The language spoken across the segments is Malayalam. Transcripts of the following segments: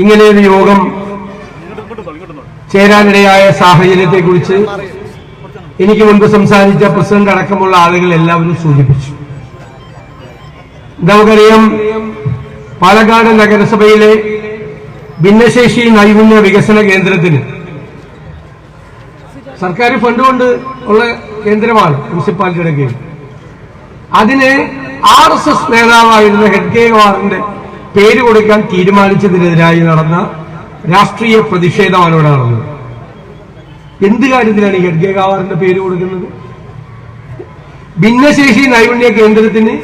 ഇങ്ങനെയൊരു യോഗം ചേരാനിടയായ സാഹചര്യത്തെക്കുറിച്ച് എനിക്ക് മുൻപ് സംസാരിച്ച പ്രസിഡന്റ് അടക്കമുള്ള ആളുകൾ എല്ലാവരും സൂചിപ്പിച്ചു. നമുക്കറിയാം, പാലക്കാട് നഗരസഭയിലെ ഭിന്നശേഷി നൈപുണ്യ വികസന കേന്ദ്രത്തിന് സർക്കാർ ഫണ്ട് കൊണ്ട് ഉള്ള കേന്ദ്രമാണ് മുനിസിപ്പാലിറ്റിയുടെ കീഴിൽ. അതിന് RSS നേതാവായിരുന്ന ഹെഡ്ഗേവാറിന്റെ പേര് കൊടുക്കാൻ തീരുമാനിച്ചതിനെതിരായി നടന്ന രാഷ്ട്രീയ പ്രതിഷേധമാണ് ഇവിടെ നടന്നത്. എന്ത് കാര്യത്തിലാണ് ഈ ഹെഡ്ഗേവാറിന്റെ പേര് കൊടുക്കുന്നത്? ഭിന്നശേഷി നൈപുണ്യ കേന്ദ്രത്തിന്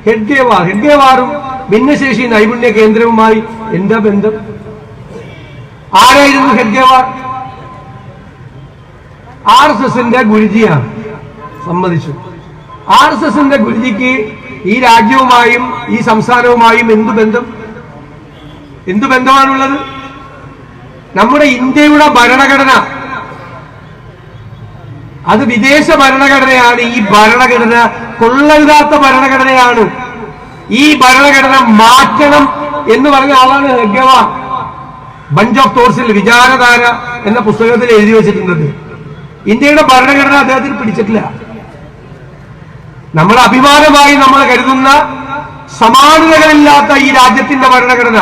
ഹെഡ്ഗേവാറും ഭിന്നശേഷി നൈപുണ്യ കേന്ദ്രവുമായി എന്താ ബന്ധം? ആരായിരുന്നു ഹെഡ്ഗേവാർ? RSSന്റെ ഗുരുജിയാണ്, സമ്മതിച്ചു. RSSന്റെ ഗുരുജിക്ക് ഈ രാജ്യവുമായും ഈ സംസ്ഥാനവുമായും എന്തു ബന്ധമാണുള്ളത്? നമ്മുടെ ഇന്ത്യയുടെ ഭരണഘടന അത് വിദേശ ഭരണഘടനയാണ്. ഈ ഭരണഘടന കൊള്ളരുതാത്ത ഭരണഘടനയാണ്. ഈ ഭരണഘടന മാറ്റണം എന്ന് പറഞ്ഞ ആളാണ് ഹെഡ്ഗേവാർ. ബഞ്ച് ഓഫ് തോട്ട്സിൽ വിചാരധാര എന്ന പുസ്തകത്തിൽ എഴുതി വെച്ചിട്ടുണ്ട്. ഇന്ത്യയുടെ ഭരണഘടന അദ്ദേഹത്തിന് പിടിച്ചിട്ടില്ല. നമ്മൾ അഭിമാനമായി നമ്മൾ കരുതുന്ന സമാനതകളില്ലാത്ത ഈ രാജ്യത്തിന്റെ ഭരണഘടന,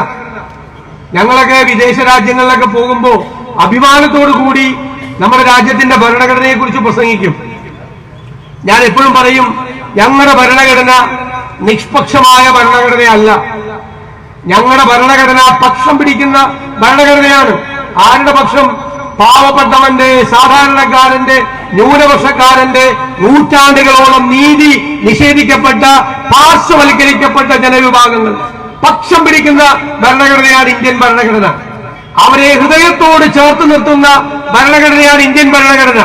ഞങ്ങളൊക്കെ വിദേശ രാജ്യങ്ങളിലൊക്കെ പോകുമ്പോൾ അഭിമാനത്തോടു കൂടി നമ്മുടെ രാജ്യത്തിന്റെ ഭരണഘടനയെ കുറിച്ച് പ്രസംഗിക്കും. ഞാൻ എപ്പോഴും പറയും, ഞങ്ങളുടെ ഭരണഘടന നിഷ്പക്ഷമായ ഭരണഘടനയല്ല. ഞങ്ങളുടെ ഭരണഘടന പക്ഷം പിടിക്കുന്ന ഭരണഘടനയാണ്. ആരുടെ പക്ഷം? പാവപ്പെട്ടവന്റെ, സാധാരണക്കാരന്റെ, ന്യൂനപക്ഷക്കാരന്റെ, നൂറ്റാണ്ടുകളോളം നീതി നിഷേധിക്കപ്പെട്ട, പാർശ്വവൽക്കരിക്കപ്പെട്ട ജനവിഭാഗങ്ങൾ പക്ഷം പിടിക്കുന്ന ഭരണഘടനയാണ് ഇന്ത്യൻ ഭരണഘടന. അവരെ ഹൃദയത്തോട് ചേർത്ത് നിർത്തുന്ന ഭരണഘടനയാണ് ഇന്ത്യൻ ഭരണഘടന.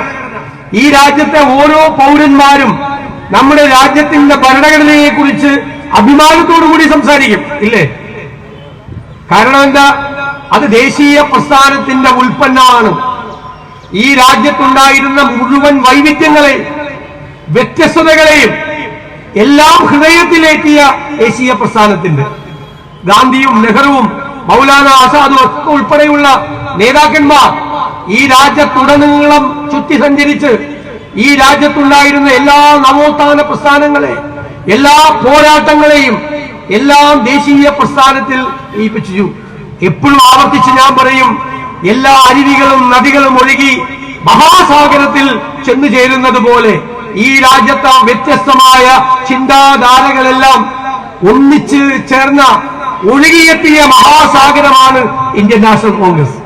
ഈ രാജ്യത്തെ ഓരോ പൗരന്മാരും നമ്മുടെ രാജ്യത്തിന്റെ ഭരണഘടനയെ കുറിച്ച് അഭിമാനത്തോടു കൂടി സംസാരിക്കും, ഇല്ലേ? കാരണം എന്താ? അത് ദേശീയ പ്രസ്ഥാനത്തിന്റെ ഉൽപ്പന്നമാണ്. ഈ രാജ്യത്തുണ്ടായിരുന്ന മുഴുവൻ വൈവിധ്യങ്ങളെയും വ്യത്യസ്തതകളെയും എല്ലാം ഹൃദയത്തിലേക്കിയ ദേശീയ പ്രസ്ഥാനത്തിന്റെ ഗാന്ധിയും നെഹ്റുവും മൗലാന ആസാദും ഒക്കെ ഉൾപ്പെടെയുള്ള നേതാക്കന്മാർ ഈ രാജ്യത്തുടനീളം ചുറ്റി സഞ്ചരിച്ച് ഈ രാജ്യത്തുണ്ടായിരുന്ന എല്ലാ നവോത്ഥാന പ്രസ്ഥാനങ്ങളെ, എല്ലാ പോരാട്ടങ്ങളെയും എല്ലാം ദേശീയ പ്രസ്ഥാനത്തിൽ ഏൽപ്പിച്ചു. എപ്പോഴും ആവർത്തിച്ച് ഞാൻ പറയും, എല്ലാ അരുവികളും നദികളും ഒഴുകി മഹാസാഗരത്തിൽ ചെന്നു ചേരുന്നത് പോലെ ഈ രാജ്യത്തെ വ്യത്യസ്തമായ ചിന്താധാരകളെല്ലാം ഒന്നിച്ച് ചേർന്ന ഒഴുകിയെത്തിയ മഹാസാഗരമാണ് ഇന്ത്യൻ നാഷണൽ കോൺഗ്രസ്.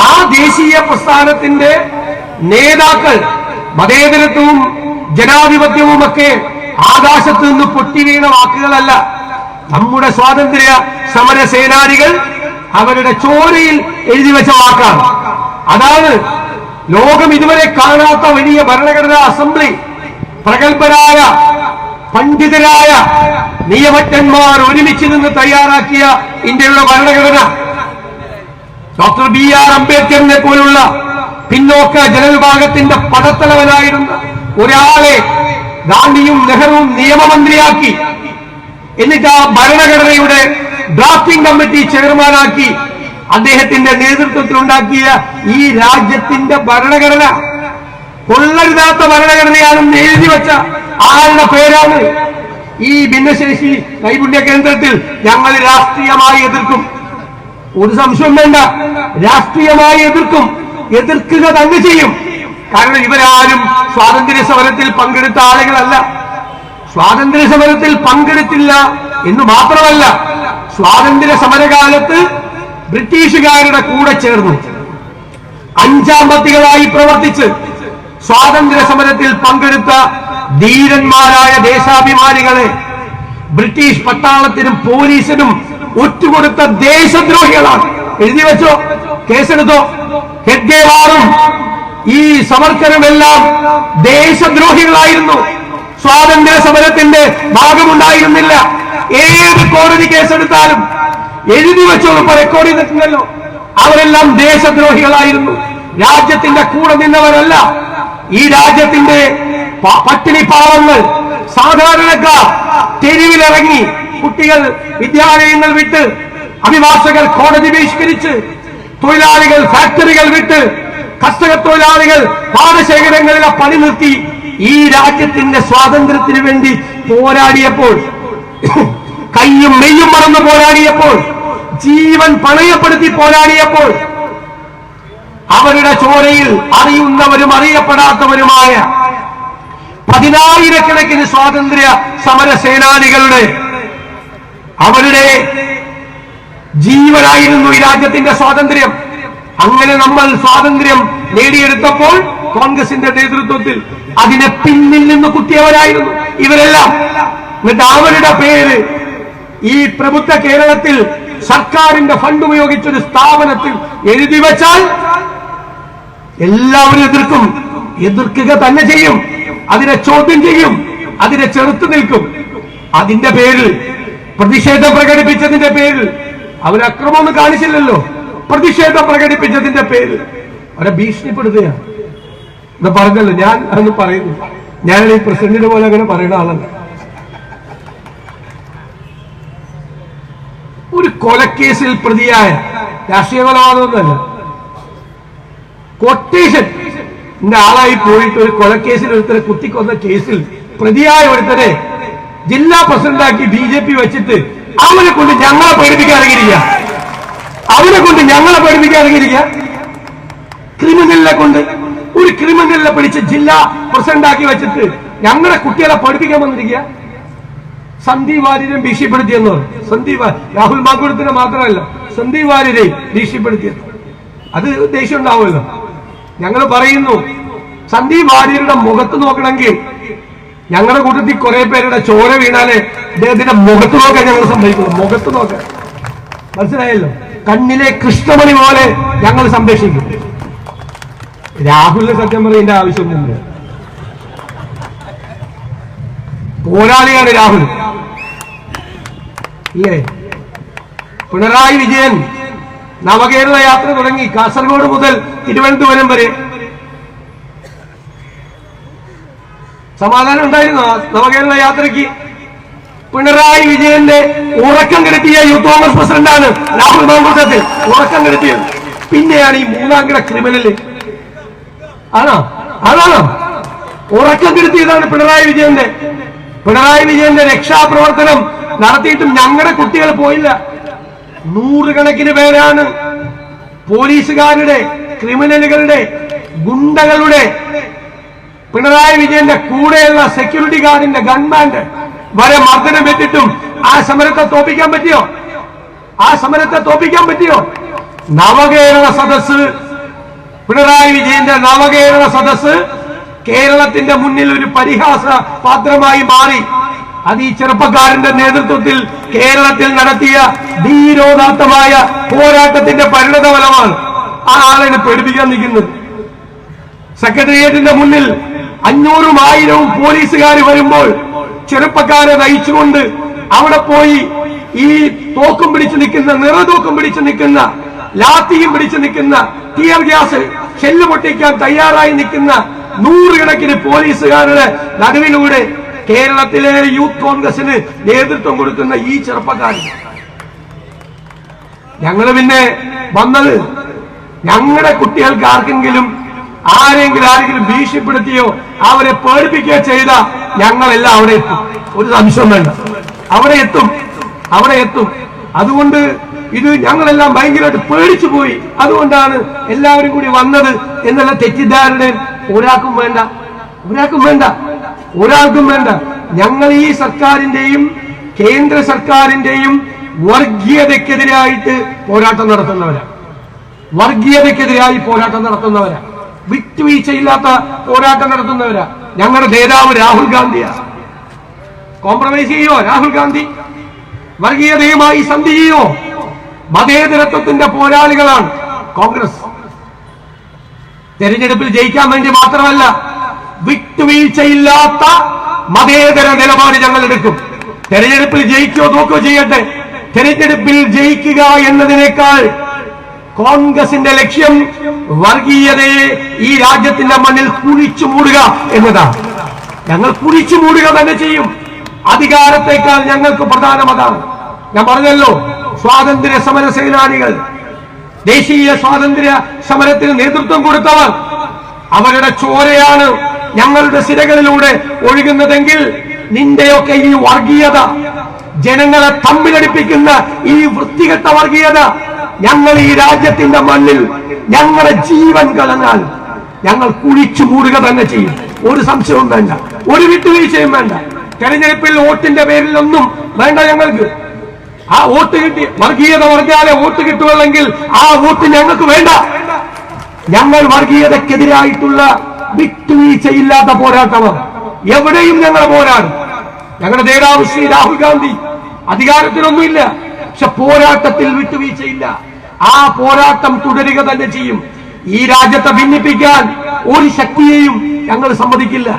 ആ ദേശീയ പ്രസ്ഥാനത്തിന്റെ നേതാക്കൾ മതേതരത്വവും ജനാധിപത്യവും ഒക്കെ ആകാശത്ത് നിന്ന് പൊട്ടിവീണ വാക്കുകളല്ല. നമ്മുടെ സ്വാതന്ത്ര്യ സമര സേനാനികൾ അവരുടെ ചോരയിൽ എഴുതി വെച്ച വാക്കാണ്. അതാണ് ലോകം ഇതുവരെ കാണാത്ത വലിയ ഭരണഘടനാ അസംബ്ലി. പ്രഗത്ഭരായ പണ്ഡിതരായ നിയമജ്ഞന്മാർ ഒരുമിച്ച് നിന്ന് തയ്യാറാക്കിയ ഇന്ത്യയുടെ ഭരണഘടന. ഡോക്ടർ BR അംബേദ്കറിനെ പോലുള്ള പിന്നോക്ക ജനവിഭാഗത്തിന്റെ പടത്തലവനായിരുന്ന ഒരാളെ ഗാന്ധിയും നെഹ്റുവും നിയമമന്ത്രിയാക്കി. എന്നിട്ട് ആ ഭരണഘടനയുടെ ഡ്രാഫ്റ്റിംഗ് കമ്മിറ്റി ചെയർമാനാക്കി അദ്ദേഹത്തിന്റെ നേതൃത്വത്തിലുണ്ടാക്കിയ ഈ രാജ്യത്തിന്റെ ഭരണഘടന കൊള്ളരുതാത്ത ഭരണഘടനയാണെന്ന് എഴുതി വെച്ച ആളുടെ പേരാണ്. ഈ ഭിന്നശേഷി നൈപുണ്യ കേന്ദ്രത്തിൽ ഞങ്ങൾ രാഷ്ട്രീയമായി എതിർക്കും. ഒരു സംശയം വേണ്ട, രാഷ്ട്രീയമായി എതിർക്കും. എതിർക്കുക തന്നെ ചെയ്യും. കാരണം ഇവരാരും സ്വാതന്ത്ര്യ സമരത്തിൽ പങ്കെടുത്ത ആളുകളല്ല. സ്വാതന്ത്ര്യ സമരത്തിൽ പങ്കെടുത്തില്ല എന്ന് മാത്രമല്ല, സ്വാതന്ത്ര്യ സമരകാലത്ത് ബ്രിട്ടീഷുകാരുടെ കൂടെ ചേർന്നു അഞ്ചാമത്തികളായി പ്രവർത്തിച്ച് സ്വാതന്ത്ര്യ സമരത്തിൽ പങ്കെടുത്ത ധീരന്മാരായ ദേശാഭിമാനികളെ ബ്രിട്ടീഷ് പട്ടാളത്തിനും പോലീസിനും ഒറ്റുകൊടുത്ത ദേശദ്രോഹികളാണ്. എഴുതി വെച്ചോ, കേസെടുത്തോ. ഹെഡ്ഗേവാറും ഈ സവർക്കറുമെല്ലാം ദേശദ്രോഹികളായിരുന്നു. സ്വാതന്ത്ര്യ സമരത്തിന്റെ ഭാഗമുണ്ടായിരുന്നില്ല. ഏത് കോടതി കേസെടുത്താലും എഴുതി വെച്ചോളൂ, റെക്കോർഡ് ചെയ്തിട്ടുണ്ടല്ലോ. അവരെല്ലാം ദേശദ്രോഹികളായിരുന്നു. രാജ്യത്തിന്റെ കൂടെ നിന്നവരല്ല. ഈ രാജ്യത്തിന്റെ പട്ടിണി പാവങ്ങൾ, സാധാരണക്കാർ തെരുവിലിറങ്ങി, കുട്ടികൾ വിദ്യാലയങ്ങൾ വിട്ട് അഭിഭാഷകർ കോടതി ബഹിഷ്കരിച്ച്, തൊഴിലാളികൾ ഫാക്ടറികൾ വിട്ട്, കർഷക തൊഴിലാളികൾ പാടശേഖരങ്ങളിലെ പണി നിർത്തി ഈ രാജ്യത്തിന്റെ സ്വാതന്ത്ര്യത്തിന് വേണ്ടി പോരാടിയപ്പോൾ, കയ്യും മെയ്യും മറന്ന് പോരാടിയപ്പോൾ, ജീവൻ പണയപ്പെടുത്തി പോരാടിയപ്പോൾ, അവരുടെ ചോരയിൽ അറിയുന്നവരും അറിയപ്പെടാത്തവരുമായ 10,000-കണക്കിന് സ്വാതന്ത്ര്യ സമര സേനാനികളുടെ അവരുടെ ജീവനായിരുന്നു ഈ രാജ്യത്തിന്റെ സ്വാതന്ത്ര്യം. അങ്ങനെ നമ്മൾ സ്വാതന്ത്ര്യം നേടിയെടുത്തപ്പോൾ കോൺഗ്രസിന്റെ നേതൃത്വത്തിൽ അതിനെ പിന്നിൽ നിന്ന് കുത്തിയവരായിരുന്നു ഇവരെല്ലാം. എന്നിട്ട് അവരുടെ പേര് ഈ പ്രബുദ്ധ കേരളത്തിൽ സർക്കാരിന്റെ ഫണ്ട് ഉപയോഗിച്ചൊരു സ്ഥാപനത്തിൽ എഴുതി വെച്ചാൽ എല്ലാവരും എതിർക്കും. എതിർക്കുക തന്നെ ചെയ്യും, അതിനെ ചോദ്യം ചെയ്യും, അതിനെ ചെറുത്തു നിൽക്കും. അതിന്റെ പേരിൽ പ്രതിഷേധം പ്രകടിപ്പിച്ചതിന്റെ പേരിൽ അവർ അക്രമമൊന്നും കാണിച്ചില്ലല്ലോ. പ്രതിഷേധം പ്രകടിപ്പിച്ചതിന്റെ പേരിൽ അവരെ ഭീഷണിപ്പെടുത്തുകയാണ്. ഇത് പറഞ്ഞല്ലോ, ഞാൻ അതൊന്നും പറയുന്നു. ഞാൻ ഈ പ്രസിഡന്റിനെ പോലെ അങ്ങനെ പറയുന്ന ആളല്ല. ഒരു കൊലക്കേസിൽ പ്രതിയായ, രാഷ്ട്രീയ കൊലപാതകമൊന്നുമല്ല, കൊട്ടേഷൻ ആളായി പോയിട്ട് ഒരു കൊലക്കേസിൽ ഒരുത്തരെ കുത്തിക്കൊന്ന കേസിൽ പ്രതിയായ ഒരുത്തരെ ജില്ലാ പ്രസിഡന്റാക്കി BJP വെച്ചിട്ട് അവനെ കൊണ്ട് ഞങ്ങളെ പേടിപ്പിക്കാറിയിരിക്കുക. ക്രിമിനലിനെ കൊണ്ട്, ഒരു ക്രിമിനലിനെ പിടിച്ച് ജില്ലാ പ്രസിഡന്റാക്കി വെച്ചിട്ട് ഞങ്ങളുടെ കുട്ടികളെ പഠിപ്പിക്കാൻ വന്നിരിക്കുക. സന്ദീപ് വാര്യരെ ഭീഷണിപ്പെടുത്തിയെന്ന് പറഞ്ഞു. രാഹുൽ മാങ്കുളത്തിനെ മാത്രമല്ല, സന്ദീപ് വാര്യരെ ഭീഷണിപ്പെടുത്തിയത്. അത് ദേഷ്യം ഉണ്ടാവുമല്ലോ. ഞങ്ങൾ പറയുന്നു, സന്ദീപ് വാര്യരുടെ മുഖത്ത് നോക്കണമെങ്കിൽ ഞങ്ങളുടെ കൂട്ടത്തിൽ കുറെ പേരുടെ ചോര വീണാലേ അദ്ദേഹത്തിന്റെ മുഖത്ത് നോക്കാൻ ഞങ്ങൾ സംഭവിക്കുന്നു. മുഖത്ത് നോക്കാൻ, മനസ്സിലായല്ലോ? കണ്ണിലെ കൃഷ്ണമണി പോലെ ഞങ്ങൾ സംരക്ഷിക്കും. രാഹുലിന് സത്യം പറയുന്നതിന്റെ ആവശ്യമൊന്നുമില്ല. പോരാളിയാണ് രാഹുൽ, ഇല്ലേ? പിണറായി വിജയൻ നവകേരള യാത്ര തുടങ്ങി കാസർഗോഡ് മുതൽ തിരുവനന്തപുരം വരെ. സമാധാനം ഉണ്ടായിരുന്നു നവകേരള യാത്രയ്ക്ക്. പിണറായി വിജയന്റെ ഉറക്കം കെടുത്തിയ യൂത്ത് കോൺഗ്രസ് പ്രസിഡന്റാണ് രാഹുൽ മാങ്കൂട്ടത്തിൽ. ഉറക്കം കെടുത്തിയത് പിന്നെയാണ് ഈ മൂന്നാംകിട ക്രിമിനല്. ആണോ? ഉറക്കം കെടുത്തിയതാണ് പിണറായി വിജയന്റെ രക്ഷാപ്രവർത്തനം നടത്തിയിട്ടും ഞങ്ങളുടെ കുട്ടികൾ പോയില്ല. 100 കണക്കിന് പേരാണ് പോലീസുകാരുടെ, ക്രിമിനലുകളുടെ, ഗുണ്ടകളുടെ, പിണറായി വിജയന്റെ കൂടെയുള്ള സെക്യൂരിറ്റി ഗാർഡിന്റെ ഗൺമാന്റെ വരെ മർദ്ദനം വെച്ചിട്ടും ആ സമരത്തെ തോപ്പിക്കാൻ പറ്റിയോ? നവകേരള സദസ്, പിണറായി വിജയന്റെ നവകേരള സദസ് കേരളത്തിന്റെ മുന്നിൽ ഒരു പരിഹാസ പാത്രമായി മാറി. അത് ഈ ചെറുപ്പക്കാരന്റെ നേതൃത്വത്തിൽ കേരളത്തിൽ നടത്തിയ ധീരോദാത്തമായ പോരാട്ടത്തിന്റെ പരിണതഫലമാണ്. ആ ആളെ പേടിപ്പിക്കാൻ നിൽക്കുന്നത്. സെക്രട്ടേറിയറ്റിന്റെ മുന്നിൽ 500ഉം 1000ഉം പോലീസുകാർ വരുമ്പോൾ ചെറുപ്പക്കാരെ നയിച്ചുകൊണ്ട് അവിടെ പോയി ഈ തോക്കും പിടിച്ചു നിൽക്കുന്ന, നിറതോക്കും പിടിച്ചു നിൽക്കുന്ന, ലാത്തിയും പിടിച്ചു നിൽക്കുന്ന, ടിയർ ഗ്യാസ് ഷെല്ല് പൊട്ടിക്കാൻ തയ്യാറായി നിൽക്കുന്ന 100 കണക്കിന് പോലീസുകാരുടെ നടുവിലൂടെ കേരളത്തിലെ യൂത്ത് കോൺഗ്രസിന് നേതൃത്വം കൊടുക്കുന്ന ഈ ചെറുപ്പക്കാരൻ. ഞങ്ങൾ പിന്നെ വന്നത് ഞങ്ങളുടെ കുട്ടികൾക്ക് ആരെങ്കിലും ഭീഷണിപ്പെടുത്തിയോ അവരെ പേടിപ്പിക്കുകയോ ചെയ്ത ഞങ്ങളെല്ലാം അവിടെ എത്തും. ഒരു സംശയം വേണ്ട, അവിടെ എത്തും. അതുകൊണ്ട് ഇത് ഞങ്ങളെല്ലാം ഭയങ്കരമായിട്ട് പേടിച്ചു പോയി. അതുകൊണ്ടാണ് എല്ലാവരും കൂടി വന്നത് എന്നുള്ള തെറ്റിദ്ധാരണ ഒരാൾക്കും വേണ്ട. ഞങ്ങൾ ഈ സർക്കാരിന്റെയും കേന്ദ്ര സർക്കാരിന്റെയും വർഗീയതയ്ക്കെതിരായിട്ട് പോരാട്ടം നടത്തുന്നവരാ. വിട്ടുവീഴ്ചയില്ലാത്ത പോരാട്ടം നടത്തുന്നവരാ. ഞങ്ങളുടെ നേതാവ് രാഹുൽ ഗാന്ധിയാ. കോംപ്രമൈസ് ചെയ്യോ രാഹുൽ ഗാന്ധി? വർഗീയതയുമായി സന്ധി ചെയ്യോ? മതേതരത്വത്തിന്റെ പോരാളികളാണ് കോൺഗ്രസ്. തെരഞ്ഞെടുപ്പിൽ ജയിക്കാൻ വേണ്ടി മാത്രമല്ല, വിട്ടുവീഴ്ചയില്ലാത്ത മതേതര നിലപാട് ഞങ്ങൾ എടുക്കും. തെരഞ്ഞെടുപ്പിൽ ജയിക്കോ തോക്കോ ചെയ്യട്ടെ, തെരഞ്ഞെടുപ്പിൽ ജയിക്കുക എന്നതിനേക്കാൾ കോൺഗ്രസിന്റെ ലക്ഷ്യം വർഗീയതയെ ഈ രാജ്യത്തിന്റെ മണ്ണിൽ കുഴിച്ചു മൂടുക എന്നതാണ്. ഞങ്ങൾ കുഴിച്ചു മൂടുക തന്നെ ചെയ്യും. അധികാരത്തെക്കാൾ ഞങ്ങൾക്ക് പ്രധാനം അതാണ്. ഞാൻ പറഞ്ഞല്ലോ, സ്വാതന്ത്ര്യ സമര സേനാനികൾ, ദേശീയ സ്വാതന്ത്ര്യ സമരത്തിന് നേതൃത്വം കൊടുത്തവർ, അവരുടെ ചോരയാണ് ഞങ്ങളുടെ സിരകളിലൂടെ ഒഴുകുന്നതെങ്കിൽ നിന്റെയൊക്കെ ഈ വർഗീയത, ജനങ്ങളെ തമ്മിലടിപ്പിക്കുന്ന ഈ വൃത്തികെട്ട വർഗീയത ഞങ്ങൾ ഈ രാജ്യത്തിന്റെ മണ്ണിൽ ഞങ്ങളുടെ ജീവൻ കളഞ്ഞാൽ ഞങ്ങൾ കുഴിച്ചു മൂടുക തന്നെ ചെയ്യും. ഒരു സംശയവും വേണ്ട, ഒരു വിട്ടുവീഴ്ചയും വേണ്ട. തെരഞ്ഞെടുപ്പിൽ വോട്ടിന്റെ പേരിലൊന്നും വേണ്ട ഞങ്ങൾക്ക്. ആ വോട്ട് കിട്ടി, വർഗീയത പറഞ്ഞാലേ വോട്ട് കിട്ടുകയുള്ളെങ്കിൽ ആ വോട്ട് ഞങ്ങൾക്ക് വേണ്ട. ഞങ്ങൾ വർഗീയതക്കെതിരായിട്ടുള്ള വിട്ടുവീഴ്ചയില്ലാത്ത പോരാട്ടമാണ്. എവിടെയും ഞങ്ങൾ പോരാടും. ഞങ്ങളുടെ നേതാവ് ശ്രീ രാഹുൽ ഗാന്ധി അധികാരത്തിലൊന്നുമില്ല, പക്ഷെ പോരാട്ടത്തിൽ വിട്ടുവീഴ്ചയില്ല. ആ പോരാട്ടം തുടരുക തന്നെ ചെയ്യും. ഈ രാജ്യത്തെ ഭിന്നിപ്പിക്കാൻ ഒരു ശക്തിയെയും ഞങ്ങൾ സമ്മതിക്കില്ല.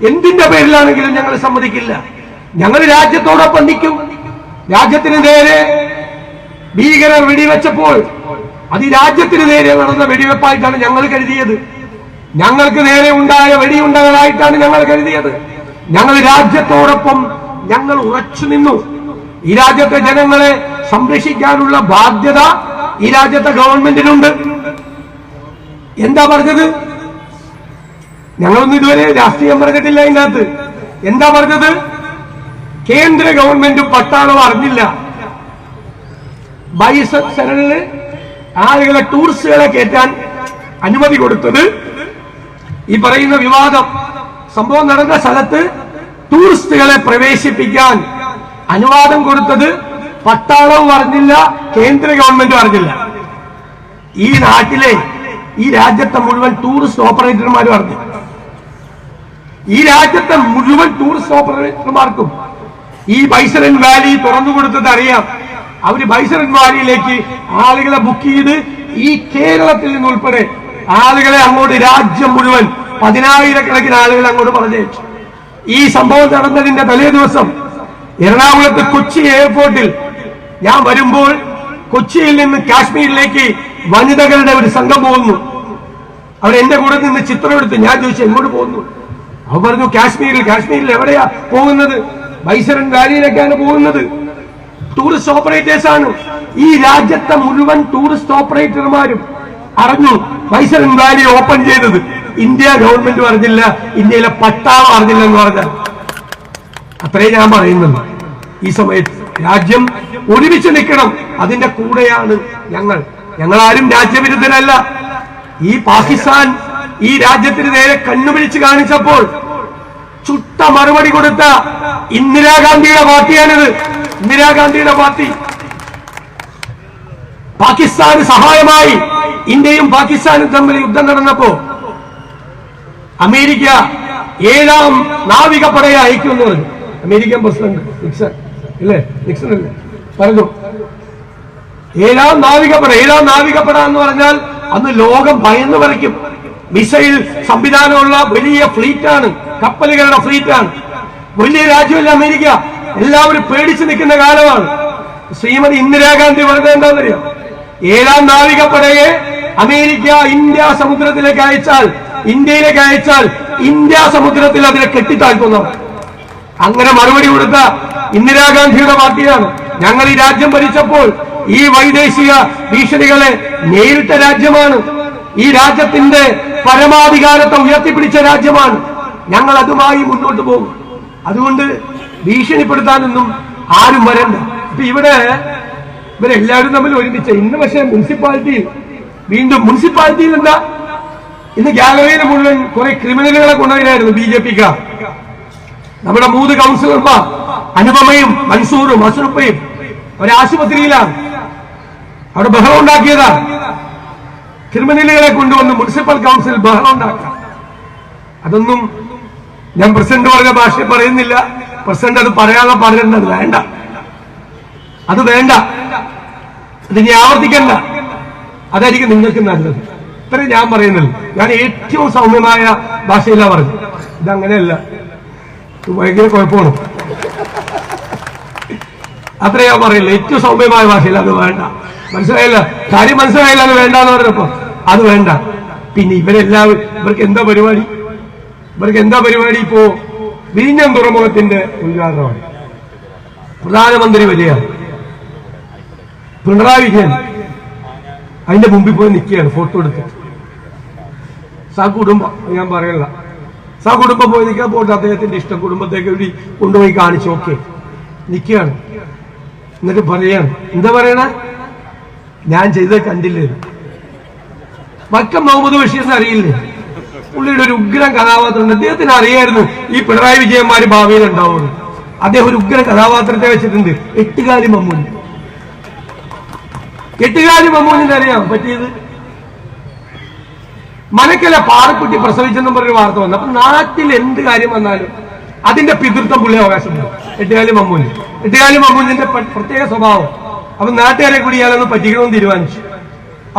എന്തിന്റെ പേരിലാണെങ്കിലും ഞങ്ങൾ സമ്മതിക്കില്ല. ഞങ്ങൾ രാജ്യത്തോടൊപ്പം നിൽക്കും. രാജ്യത്തിന് നേരെ ഭീകരർ വെടിവെച്ചപ്പോൾ അത് ഈ രാജ്യത്തിന് നേരെ നടന്ന വെടിവെപ്പായിട്ടാണ് ഞങ്ങൾ കരുതിയത്. ഞങ്ങൾക്ക് നേരെ ഉണ്ടായ വെടിയുണ്ടകളായിട്ടാണ് ഞങ്ങൾ കരുതിയത്. ഞങ്ങൾ രാജ്യത്തോടൊപ്പം ഞങ്ങൾ ഉറച്ചു നിന്നു. ഈ രാജ്യത്തെ ജനങ്ങളെ സംരക്ഷിക്കാനുള്ള ബാധ്യത ഈ രാജ്യത്തെ ഗവൺമെന്റിനുണ്ട്. എന്താ പറഞ്ഞത്? ഞങ്ങളൊന്നും ഇതുവരെ രാഷ്ട്രീയം പറഞ്ഞിട്ടില്ല ഇതിനകത്ത്. എന്താ പറഞ്ഞത്? കേന്ദ്ര ഗവൺമെന്റും പട്ടാളവും അറിഞ്ഞില്ല. ബൈസെക്ഷനില് ആളുകളെ, ടൂറിസ്റ്റുകളെ കയറ്റാൻ അനുമതി കൊടുത്തത്, ഈ പറയുന്ന വിവാദം സംഭവം നടന്ന സ്ഥലത്ത് ടൂറിസ്റ്റുകളെ പ്രവേശിപ്പിക്കാൻ അനുവാദം കൊടുത്തത് പട്ടാളവും അറിഞ്ഞില്ല, കേന്ദ്ര ഗവൺമെന്റും അറിഞ്ഞില്ല. ഈ നാട്ടിലെ, ഈ രാജ്യത്തെ മുഴുവൻ ടൂറിസ്റ്റ് ഓപ്പറേറ്റർമാരും അറിഞ്ഞു. ഈ രാജ്യത്തെ മുഴുവൻ ടൂറിസ്റ്റ് ഓപ്പറേറ്റർമാർക്കും ഈ ബൈസറൻ വാലി തുറന്നു കൊടുത്തത് അറിയാം. അവര് ബൈസറൻ വാലിയിലേക്ക് ആളുകളെ ബുക്ക് ചെയ്ത് ഈ കേരളത്തിൽ നിന്നുൾപ്പെടെ ആളുകളെ അങ്ങോട്ട്, രാജ്യം മുഴുവൻ 10,000-കണക്കിന് ആളുകൾ അങ്ങോട്ട് പറഞ്ഞയച്ചു. ഈ സംഭവം നടന്നതിന്റെ തലേ ദിവസം എറണാകുളത്ത് കൊച്ചി എയർപോർട്ടിൽ ഞാൻ വരുമ്പോൾ കൊച്ചിയിൽ നിന്ന് കാശ്മീരിലേക്ക് വനിതകളുടെ ഒരു സംഘം പോകുന്നു. അവർ എന്റെ കൂടെ നിന്ന് ചിത്രം എടുത്ത്. ഞാൻ ചോദിച്ചു എങ്ങോട്ട് പോകുന്നു? അവർ പറഞ്ഞു കാശ്മീരിൽ. കാശ്മീരിൽ എവിടെയാ പോകുന്നത്? ബൈസറൻ വാലിയിലേക്കാണ് പോകുന്നത്. ടൂറിസ്റ്റ് ഓപ്പറേറ്റേഴ്സ് ആണ്. ഈ രാജ്യത്തെ മുഴുവൻ ടൂറിസ്റ്റ് ഓപ്പറേറ്റർമാരും അറിഞ്ഞു ബൈസറൻ വാലി ഓപ്പൺ ചെയ്തത്. ഇന്ത്യ ഗവൺമെന്റ് അറിഞ്ഞില്ല, ഇന്ത്യയിലെ പട്ടാളം അറിഞ്ഞില്ല എന്ന് പറഞ്ഞാൽ അത്രേ ഞാൻ പറയുന്നുള്ളൂ. ഈ സമയത്ത് രാജ്യം ഒരുമിച്ച് നിൽക്കണം. അതിന്റെ കൂടെയാണ് ഞങ്ങൾ. ഞങ്ങളാരും രാജ്യവിരുദ്ധരല്ല. ഈ പാകിസ്ഥാൻ ഈ രാജ്യത്തിന് നേരെ കണ്ണുപിടിച്ച് കാണിച്ചപ്പോൾ ചുട്ട മറുപടി കൊടുത്ത ഇന്ദിരാഗാന്ധിയുടെ പാർട്ടിയാണിത്. ഇന്ദിരാഗാന്ധിയുടെ പാർട്ടി പാകിസ്ഥാന് സഹായമായി ഇന്ത്യയും പാകിസ്ഥാനും തമ്മിൽ യുദ്ധം നടന്നപ്പോ അമേരിക്ക 7ാം നാവികപ്പടയെ അയക്കുമെന്ന് പറഞ്ഞു. അമേരിക്കൻ പ്രസിഡന്റ് നിക്സൺ ഇല്ലേ? നിക്സൺ അല്ലേ പറഞ്ഞു 7ാം നാവികപ്പട. 7ാം നാവികപ്പട എന്ന് പറഞ്ഞാൽ അന്ന് ലോകം ഭയന്ന് പറിക്കും. മിസൈൽ സംവിധാനമുള്ള വലിയ ഫ്ലീറ്റാണ്, കപ്പലുകളുടെ ഫ്ലീറ്റാണ്. വലിയ രാജ്യമല്ല അമേരിക്ക. എല്ലാവരും പേടിച്ചു നിൽക്കുന്ന കാലമാണ്. ശ്രീമതി ഇന്ദിരാഗാന്ധി പറഞ്ഞത് എന്താണെന്നറിയാം? 7ാം നാവികപ്പടയെ അമേരിക്ക ഇന്ത്യ സമുദ്രത്തിലേക്ക് അയച്ചാൽ, ഇന്ത്യയിലേക്ക് അയച്ചാൽ ഇന്ത്യ സമുദ്രത്തിൽ അതിനെ കെട്ടിത്താഴ്ത്തുന്നു. അങ്ങനെ മറുപടി കൊടുത്ത ഇന്ദിരാഗാന്ധിയുടെ പാർട്ടിയാണ്. ഞങ്ങൾ ഈ രാജ്യം ഭരിച്ചപ്പോൾ ഈ വൈദേശിക ഭീഷണികളെ നേരിട്ട രാജ്യമാണ്. ഈ രാജ്യത്തിന്റെ പരമാധികാരത്തെ ഉയർത്തിപ്പിടിച്ച രാജ്യമാണ്. ഞങ്ങൾ അതുമായി മുന്നോട്ട് പോകും. അതുകൊണ്ട് ഭീഷണിപ്പെടുത്താനൊന്നും ആരും വരണ്ട. ഇപ്പൊ ഇവരെല്ലാവരും തമ്മിൽ ഒരുമിച്ച് ഇന്ന് പക്ഷേ മുനിസിപ്പാലിറ്റിയിൽ വീണ്ടും മുനിസിപ്പാലിറ്റിയിൽ എന്താ ഇന്ന് ഗാലറിയിൽ മുഴുവൻ കുറെ ക്രിമിനലുകളെ കൊണ്ടുവരായിരുന്നു BJP-ക്കാർ. നമ്മുടെ 3 കൗൺസിലർമാർ അനുപമയും മൻസൂറും അഷ്റഫയും ഒരാശുപത്രിയിലാണ്. അവിടെ ബഹളം ഉണ്ടാക്കിയതാണ്. ക്രിമിനലുകളെ കൊണ്ടുവന്ന് മുനിസിപ്പൽ കൗൺസിൽ ബഹളം ഉണ്ടാക്കാം. അതൊന്നും ഞാൻ പ്രസിഡന്റ് പറഞ്ഞ ഭാഷയിൽ പറയുന്നില്ല. പ്രസിഡന്റ് അത് പറയാനുള്ള പറയുന്നത് വേണ്ട, അത് വേണ്ട, അതിനി ആവർത്തിക്കണ്ട. അതായിരിക്കും നിങ്ങൾക്ക് നല്ലത്. ഇത്രയും ഞാൻ പറയുന്നുള്ളൂ. ഞാൻ ഏറ്റവും സൗമ്യമായ ഭാഷയിലാണ് പറഞ്ഞു. ഇതങ്ങനെയല്ല, ഭയങ്കര കുഴപ്പമാണ്. അത്ര ഞാൻ പറയില്ല. ഏറ്റവും സൗമ്യമായ ഭാഷയിൽ അത് വേണ്ട. മനസ്സിലായില്ല? കാര്യം മനസ്സിലായില്ല. അത് വേണ്ടെന്ന് പറഞ്ഞപ്പോ അത് വേണ്ട. പിന്നെ ഇവരെല്ലാവരും ഇവർക്ക് എന്താ പരിപാടി? ഇപ്പോ വിഴിഞ്ഞം തുറമുഖത്തിന്റെ ഉദ്ഘാടനമാണ്. പ്രധാനമന്ത്രി വരികയാണ്. പിണറായി വിജയൻ അതിന്റെ മുമ്പിൽ പോയി നിൽക്കുകയാണ് ഫോട്ടോ എടുത്ത്. കുടുംബം ഞാൻ പറയല്ല, കുടുംബം പോയി നിൽക്കാൻ പോയിട്ട് അദ്ദേഹത്തിന്റെ ഇഷ്ടം കുടുംബത്തേക്ക് വേണ്ടി കൊണ്ടുപോയി കാണിച്ചു. ഓക്കെ, നിൽക്കുകയാണ്. എന്നിട്ട് പറയാണ്, എന്താ പറയണ, ഞാൻ ചെയ്തത് കണ്ടില്ലേ? വക്കം മുഹമ്മദ് ബഷീറിനെ അറിയില്ലേ? പുള്ളിയുടെ ഒരു ഉഗ്രം കഥാപാത്രമുണ്ട്. അദ്ദേഹത്തിന് അറിയായിരുന്നു ഈ പിണറായി വിജയന്മാര് ഭാവിയിൽ ഉണ്ടാവുള്ളൂ. അദ്ദേഹം ഒരു ഉഗ്രം കഥാപാത്രത്തെ വെച്ചിട്ടുണ്ട്, എട്ടുകാലി മമ്മൂന്. എട്ടുകാലി മമ്മൂനിന് അറിയാം പറ്റിയത്. മനക്കല പാറക്കുട്ടി പ്രസവിച്ചെന്നും പറഞ്ഞൊരു വാർത്ത വന്നു. അപ്പൊ നാട്ടിൽ എന്ത് കാര്യം വന്നാലും അതിന്റെ പിതൃത്വം പുള്ളി അവകാശമുണ്ട്. എട്ടുകാലി മമ്മൂനിന്റെ പ്രത്യേക സ്വഭാവം. അപ്പൊ നാട്ടുകാരെ കൂടി ഇയാളൊന്ന് പറ്റിക്കണമെന്ന് തീരുമാനിച്ചു.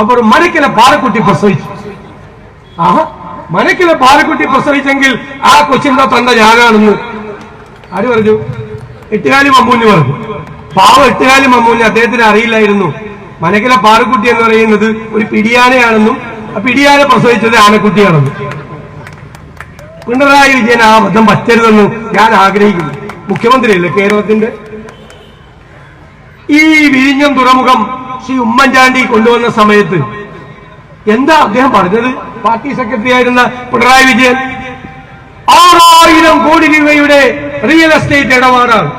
അപ്പോൾ മനക്കല പാറക്കുട്ടി പ്രസവിച്ചു. ആഹാ, മനക്കല പാറക്കുട്ടി പ്രസവിച്ചെങ്കിൽ ആ കൊച്ചിന്റെ തന്ത ഞാനാണെന്ന് ആര് പറഞ്ഞു? എട്ടുകാലി മമ്മൂന് പറഞ്ഞു. പാവം എട്ടുകാലി മമ്മൂന് അദ്ദേഹത്തിന് അറിയില്ലായിരുന്നു മനക്കല പാറക്കുട്ടി എന്ന് പറയുന്നത് ഒരു പിടിയാനയാണെന്നും ആ പിടിയാനെ പ്രസവിച്ചത് ആനക്കുട്ടിയാണെന്നും. പിണറായി വിജയൻ ആ ബന്ധം പറ്റരുതെന്ന് ഞാൻ ആഗ്രഹിക്കുന്നു. മുഖ്യമന്ത്രിയല്ലേ കേരളത്തിന്റെ. ഈ വിഴിഞ്ഞം തുറമുഖം ശ്രീ ഉമ്മൻചാണ്ടി കൊണ്ടുവന്ന സമയത്ത് എന്താ അദ്ദേഹം പറഞ്ഞത്? പാർട്ടി സെക്രട്ടറി ആയിരുന്ന പിണറായി വിജയൻ 6000 കോടി രൂപയുടെ റിയൽ എസ്റ്റേറ്റ് ഇടപാടാണ്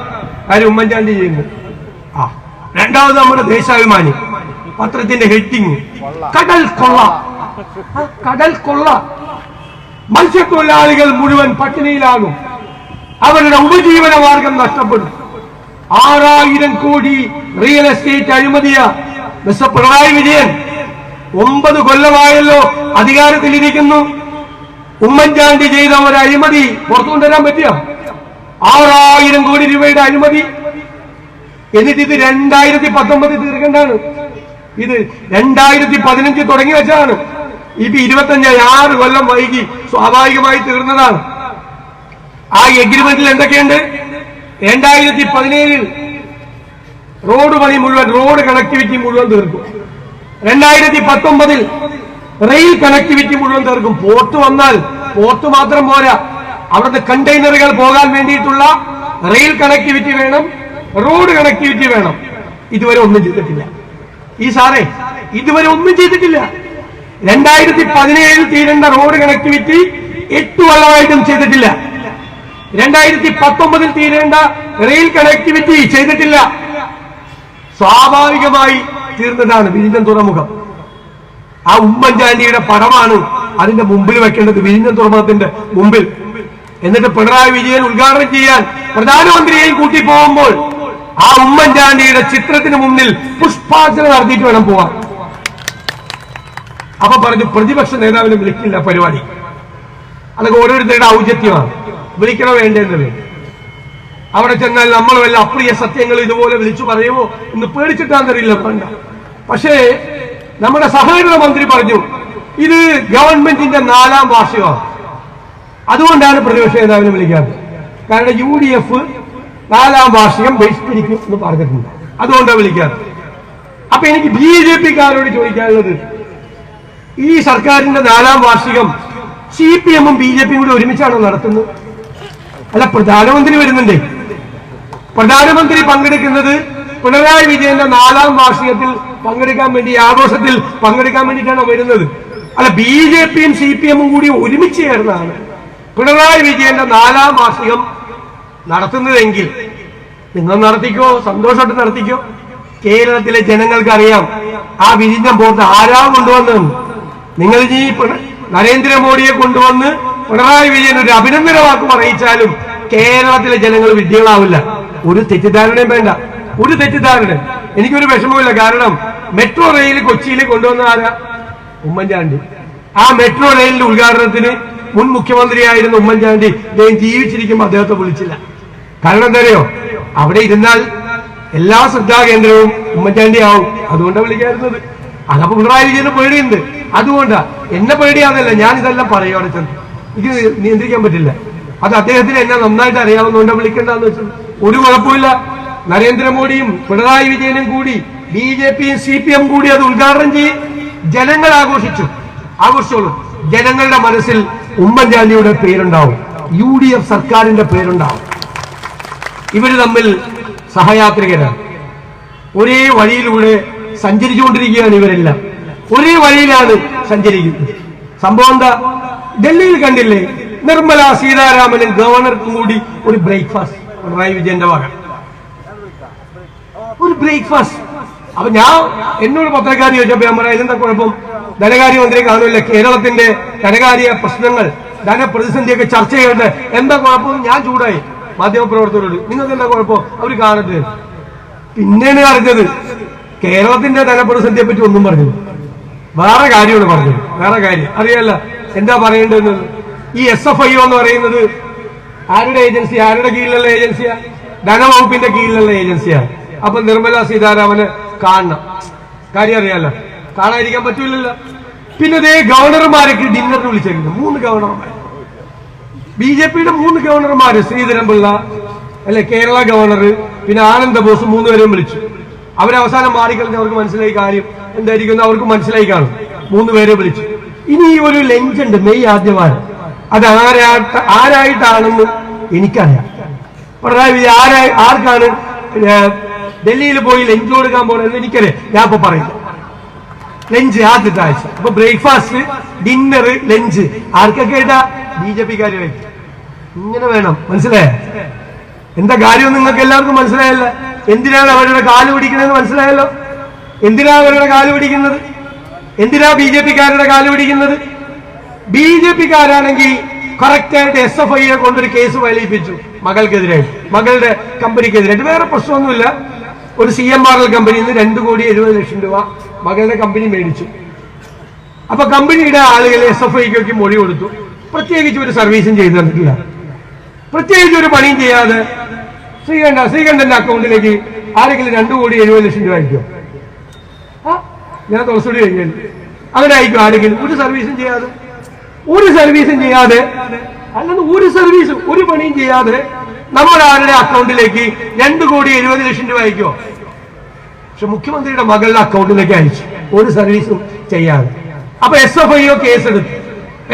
ആര് ഉമ്മൻചാണ്ടി ചെയ്യുന്നത്. രണ്ടാമത് നമ്മുടെ ദേശാഭിമാനി പത്രത്തിന്റെ ഹെഡിങ് കടൽ കൊള്ള. കടൽ കൊള്ള. മത്സ്യത്തൊഴിലാളികൾ മുഴുവൻ പട്ടിണിയിലാകും, അവരുടെ ഉപജീവന മാർഗം നഷ്ടപ്പെടും. 6000 കോടി റിയൽ എസ്റ്റേറ്റ് അഴിമതിയ മിസ്റ്റർ പിണറായി വിജയൻ 9 കൊല്ലമായല്ലോ അധികാരത്തിലിരിക്കുന്നു. ഉമ്മൻചാണ്ടി ചെയ്ത ഒരു അഴിമതി പുറത്തു കൊണ്ടുവരാൻ പറ്റിയോ? 6000 കോടി രൂപയുടെ അഴിമതി. എന്നിട്ട് ഇത് 2019 തീർക്കേണ്ടതാണ്. ഇത് 2015 തുടങ്ങി വെച്ചതാണ്. ഇത് 6 കൊല്ലം വൈകി സ്വാഭാവികമായി തീർന്നതാണ്. ആ എഗ്രിമെന്റിൽ എന്തൊക്കെയുണ്ട്? 2017 റോഡ് പണി മുഴുവൻ, റോഡ് കണക്ടിവിറ്റി മുഴുവൻ തീർക്കും. 2019 റെയിൽ കണക്ടിവിറ്റി മുഴുവൻ തീർക്കും. പോർട്ട് വന്നാൽ പോർട്ട് മാത്രം പോരാ, അവിടുത്തെ കണ്ടെയ്നറുകൾ പോകാൻ വേണ്ടിയിട്ടുള്ള റെയിൽ കണക്ടിവിറ്റി വേണം, റോഡ് കണക്ടിവിറ്റി വേണം. ഇതുവരെ ഒന്നും ചെയ്തിട്ടില്ല. ഈ സാറേ ഇതുവരെ ഒന്നും ചെയ്തിട്ടില്ല. 2017 തീരേണ്ട റോഡ് കണക്ടിവിറ്റി 8 കൊല്ലമായിട്ടും ചെയ്തിട്ടില്ല. 2019 തീരേണ്ട റെയിൽ കണക്ടിവിറ്റി ചെയ്തിട്ടില്ല. സ്വാഭാവികമായി തീർന്നതാണ് വിഴിഞ്ഞം തുറമുഖം. ആ ഉമ്മൻചാണ്ടിയുടെ പടമാണ് അതിന്റെ മുമ്പിൽ വെക്കേണ്ടത്, വിഴിഞ്ഞം തുറമുഖത്തിന്റെ മുമ്പിൽ. എന്നിട്ട് പിണറായി വിജയൻ ഉദ്ഘാടനം ചെയ്യാൻ പ്രധാനമന്ത്രിയെയും കൂട്ടി പോകുമ്പോൾ ആ ഉമ്മൻചാണ്ടിയുടെ ചിത്രത്തിന് മുന്നിൽ പുഷ്പാർച്ചന നടത്തിയിട്ട് വേണം പോവാൻ. അപ്പൊ പറഞ്ഞു പ്രതിപക്ഷ നേതാവിനെ വിളിക്കില്ല പരിപാടി. അതൊക്കെ ഓരോരുത്തരുടെ ഔചിത്യമാണ്, വിളിക്കണോ വേണ്ടേന്നത്. അവിടെ ചെന്നാൽ നമ്മൾ വല്ല അപ്രിയ സത്യങ്ങൾ ഇതുപോലെ വിളിച്ചു പറയുമോ എന്ന് പേടിച്ചിട്ടാണെന്നറിയില്ല വേണ്ട. പക്ഷേ നമ്മുടെ സഹകരണ മന്ത്രി പറഞ്ഞു ഇത് ഗവൺമെന്റിന്റെ 4ാം വാർഷികമാണ്, അതുകൊണ്ടാണ് പ്രതിപക്ഷ നേതാവിനെ വിളിക്കാത്തത്. കാരണം UDF 4ാം വാർഷികം ബഹിഷ്കരിക്കും എന്ന് പറഞ്ഞിട്ടുണ്ട്, അതുകൊണ്ടാണ് വിളിക്കാത്തത്. അപ്പൊ എനിക്ക് BJP-ക്കാരോട് ചോദിക്കാനുള്ളത്, ഈ സർക്കാരിന്റെ 4ാം വാർഷികം CPM-ഉം BJP-യും കൂടി ഒരുമിച്ചാണോ നടത്തുന്നത്? അല്ല, പ്രധാനമന്ത്രി വരുന്നുണ്ടേ. പ്രധാനമന്ത്രി പങ്കെടുക്കുന്നത് പിണറായി വിജയന്റെ 4ാം വാർഷികത്തിൽ പങ്കെടുക്കാൻ വേണ്ടി, ആഘോഷത്തിൽ പങ്കെടുക്കാൻ വേണ്ടിയിട്ടാണ് വരുന്നത്. അല്ല, BJP-യും CPM-ഉം കൂടി ഒരുമിച്ച് ചേർന്നാണ് പിണറായി വിജയന്റെ 4ാം വാർഷികം നടത്തുന്നതെങ്കിൽ നിങ്ങൾ നടത്തിക്കോ, സന്തോഷമായിട്ട് നടത്തിക്കോ. കേരളത്തിലെ ജനങ്ങൾക്കറിയാം ആ വിഴിഞ്ഞം പോർട്ട് ആരാ കൊണ്ടുവന്നതെന്ന്. നിങ്ങൾ ഈ നരേന്ദ്രമോദിയെ കൊണ്ടുവന്ന് പിണറായി വിജയൻ ഒരു അഭിനന്ദന വാക്ക് പറയിച്ചാലും കേരളത്തിലെ ജനങ്ങൾ വിഡ്ഢികളാവില്ല. ഒരു തെറ്റിദ്ധാരണയും വേണ്ട, ഒരു തെറ്റിദ്ധാരണ. എനിക്കൊരു വിഷമമില്ല. കാരണം മെട്രോ റെയിൽ കൊച്ചിയിൽ കൊണ്ടുവന്ന ആരാ? ഉമ്മൻചാണ്ടി. ആ മെട്രോ റെയിലിന്റെ ഉദ്ഘാടനത്തിന് മുൻ മുഖ്യമന്ത്രിയായിരുന്ന ഉമ്മൻചാണ്ടി അദ്ദേഹം ജീവിച്ചിരിക്കുമ്പോൾ അദ്ദേഹത്തെ വിളിച്ചില്ല. കാരണം എന്താ അറിയോ? അവിടെ ഇരുന്നാൽ എല്ലാ ശ്രദ്ധാകേന്ദ്രവും ഉമ്മൻചാണ്ടി ആവും, അതുകൊണ്ടാണ് വിളിക്കാറുന്നത്. അതപ്പോ പിണറായി വിജയന് പേടിയുണ്ട്, അതുകൊണ്ടാ. എന്നെ പേടിയാന്നല്ല, ഞാൻ ഇതെല്ലാം പറയും അവിടെ ചെന്ന്, എനിക്ക് നിയന്ത്രിക്കാൻ പറ്റില്ല. അത് അദ്ദേഹത്തിന് എന്നെ നന്നായിട്ട് അറിയാവുന്നതുകൊണ്ട് വിളിക്കേണ്ടെന്ന് വെച്ചാൽ ഒരു കുഴപ്പമില്ല. നരേന്ദ്രമോദിയും പിണറായി വിജയനും കൂടി BJP-യും CPM കൂടി അത് ഉദ്ഘാടനം ചെയ്യും. ജനങ്ങൾ ആഘോഷിച്ചോളൂ. ജനങ്ങളുടെ മനസ്സിൽ ഉമ്മൻചാണ്ടിയുടെ പേരുണ്ടാവും, UDF സർക്കാരിന്റെ പേരുണ്ടാവും. ഇവര് തമ്മിൽ സഹയാത്രികരാണ്. ഒരേ വഴിയിലൂടെ സഞ്ചരിച്ചുകൊണ്ടിരിക്കുകയാണ് ഇവരെല്ലാം. ഒരേ വഴിയിലാണ് സഞ്ചരിക്കുന്നത്. സംഭവം എന്താ? ഡൽഹിയിൽ കണ്ടില്ലേ, നിർമ്മല സീതാരാമനും ഗവർണർക്കും കൂടി ഒരു ബ്രേക്ക്ഫാസ്റ്റ് പിണറായി വിജയന്റെ വക, ഒരു ബ്രേക്ക്ഫാസ്റ്റ്. അപ്പൊ എന്നോട് പത്രക്കാരി ചോദിച്ചപ്പോ ഞാൻ പറയാം, ഇതെന്താ കുഴപ്പം? ധനകാര്യമന്ത്രി കാണുമല്ലേ, കേരളത്തിന്റെ ധനകാര്യ പ്രശ്നങ്ങൾ, ധനപ്രതിസന്ധിയൊക്കെ ചർച്ച ചെയ്യേണ്ടത്, എന്താ കുഴപ്പം? ഞാൻ ചൂടായി മാധ്യമപ്രവർത്തകരോട്, നിങ്ങൾക്ക് എന്താ കുഴപ്പം? അവർ കാണട്ടെ. പിന്നെയാണ് അറിഞ്ഞത് കേരളത്തിന്റെ ധനപ്രതിസന്ധിയെ പറ്റി ഒന്നും പറഞ്ഞത്, വേറെ കാര്യമാണ് പറഞ്ഞത്. വേറെ കാര്യം അറിയാല്ല എന്താ പറയേണ്ടതെന്ന്. ഈ SFIO എന്ന് പറയുന്നത് ആരുടെ ഏജൻസി? ആരുടെ കീഴിലുള്ള ഏജൻസിയാ? ധനവകുപ്പിന്റെ കീഴിലുള്ള ഏജൻസിയാണ്. അപ്പൊ നിർമ്മല സീതാരാമന് കാണണം, കാര്യം അറിയാലോ, കാണാതിരിക്കാൻ പറ്റൂലല്ലോ. പിന്നെ ഇതേ ഗവർണർമാരൊക്കെ ഡിന്നറിന് വിളിച്ചേക്കുന്നു, 3 ഗവർണർമാർ, BJPയുടെ 3 ഗവർണർമാര്, ശ്രീധരൻപിള്ള അല്ലെ കേരള ഗവർണർ, പിന്നെ ആനന്ദ ബോസ്, 3 പേരെയും വിളിച്ചു. അവരവസാനം മാറിക്കളഞ്ഞ് അവർക്ക് മനസ്സിലായി കാര്യം എന്തായിരിക്കും, അവർക്ക് മനസ്സിലായി കാണും. 3 പേരെ വിളിച്ചു. ഇനി ഈ ഒരു ലഞ്ച് ഉണ്ട് മെയ് ആദ്യവാരം, അത് ആരായിട്ടാണെന്ന് എനിക്കറിയാം. പിണറായി വിജയൻ ആർക്കാണ് ഡൽഹിയിൽ പോയി ലഞ്ച് കൊടുക്കാൻ പോകണമെന്ന് എനിക്കറിയാം. ഞാൻ ഇപ്പൊ പറയില്ല. ലഞ്ച് ആദ്യത്തെ ആഴ്ച, അപ്പൊ ബ്രേക്ക്ഫാസ്റ്റ്, ഡിന്നർ, ലഞ്ച് ആർക്കൊക്കെ ആയിട്ടാ? BJPക്കാര് കഴിക്കും. ഇങ്ങനെ വേണം, മനസ്സിലായ? എന്താ കാര്യം നിങ്ങൾക്ക് എല്ലാവർക്കും മനസ്സിലായല്ലോ. എന്തിനാണ് അവരുടെ കാല് പിടിക്കണമെന്ന് മനസ്സിലായല്ലോ. എന്തിനാ അവരുടെ കാല് പിടിക്കുന്നത്? എന്തിനാ BJPക്കാരുടെ കാല് പിടിക്കുന്നത്? BJPക്കാരാണെങ്കിൽ കറക്റ്റായിട്ട് SFIയെ കൊണ്ടൊരു കേസ് ഫയലിപ്പിച്ചു മകൾക്കെതിരായിട്ട്, മകളുടെ കമ്പനിക്കെതിരായിട്ട്. വേറെ പ്രശ്നമൊന്നുമില്ല. ഒരു CMRL കമ്പനിയിൽ നിന്ന് 2,70,00,000 രൂപ മകളുടെ കമ്പനി മേടിച്ചു. അപ്പൊ കമ്പനിയുടെ ആളുകൾ SFIക്കൊക്കെ മൊഴി കൊടുത്തു. പ്രത്യേകിച്ച് ഒരു സർവീസും ചെയ്തു തന്നിട്ടില്ല, പ്രത്യേകിച്ച് ഒരു പണിയും ചെയ്യാതെ. ശ്രീകണ്ഠന്റെ അക്കൗണ്ടിലേക്ക് ആരെങ്കിലും 2,70,00,000 രൂപ അയക്കുമോ? ഞാൻ തുറച്ചുകൂടി കഴിഞ്ഞാൽ അങ്ങനെ അയക്കും ആരെങ്കിലും? ഒരു സർവീസും ചെയ്യാതെ, അല്ലെന്ന് ഒരു പണിയും ചെയ്യാതെ നമ്മൾ ആരുടെ അക്കൗണ്ടിലേക്ക് 2,70,00,000 രൂപ അയക്കുമോ? പക്ഷെ മുഖ്യമന്ത്രിയുടെ മകളുടെ അക്കൗണ്ടിലേക്ക് അയച്ചു, ഒരു സർവീസും ചെയ്യാതെ. അപ്പൊ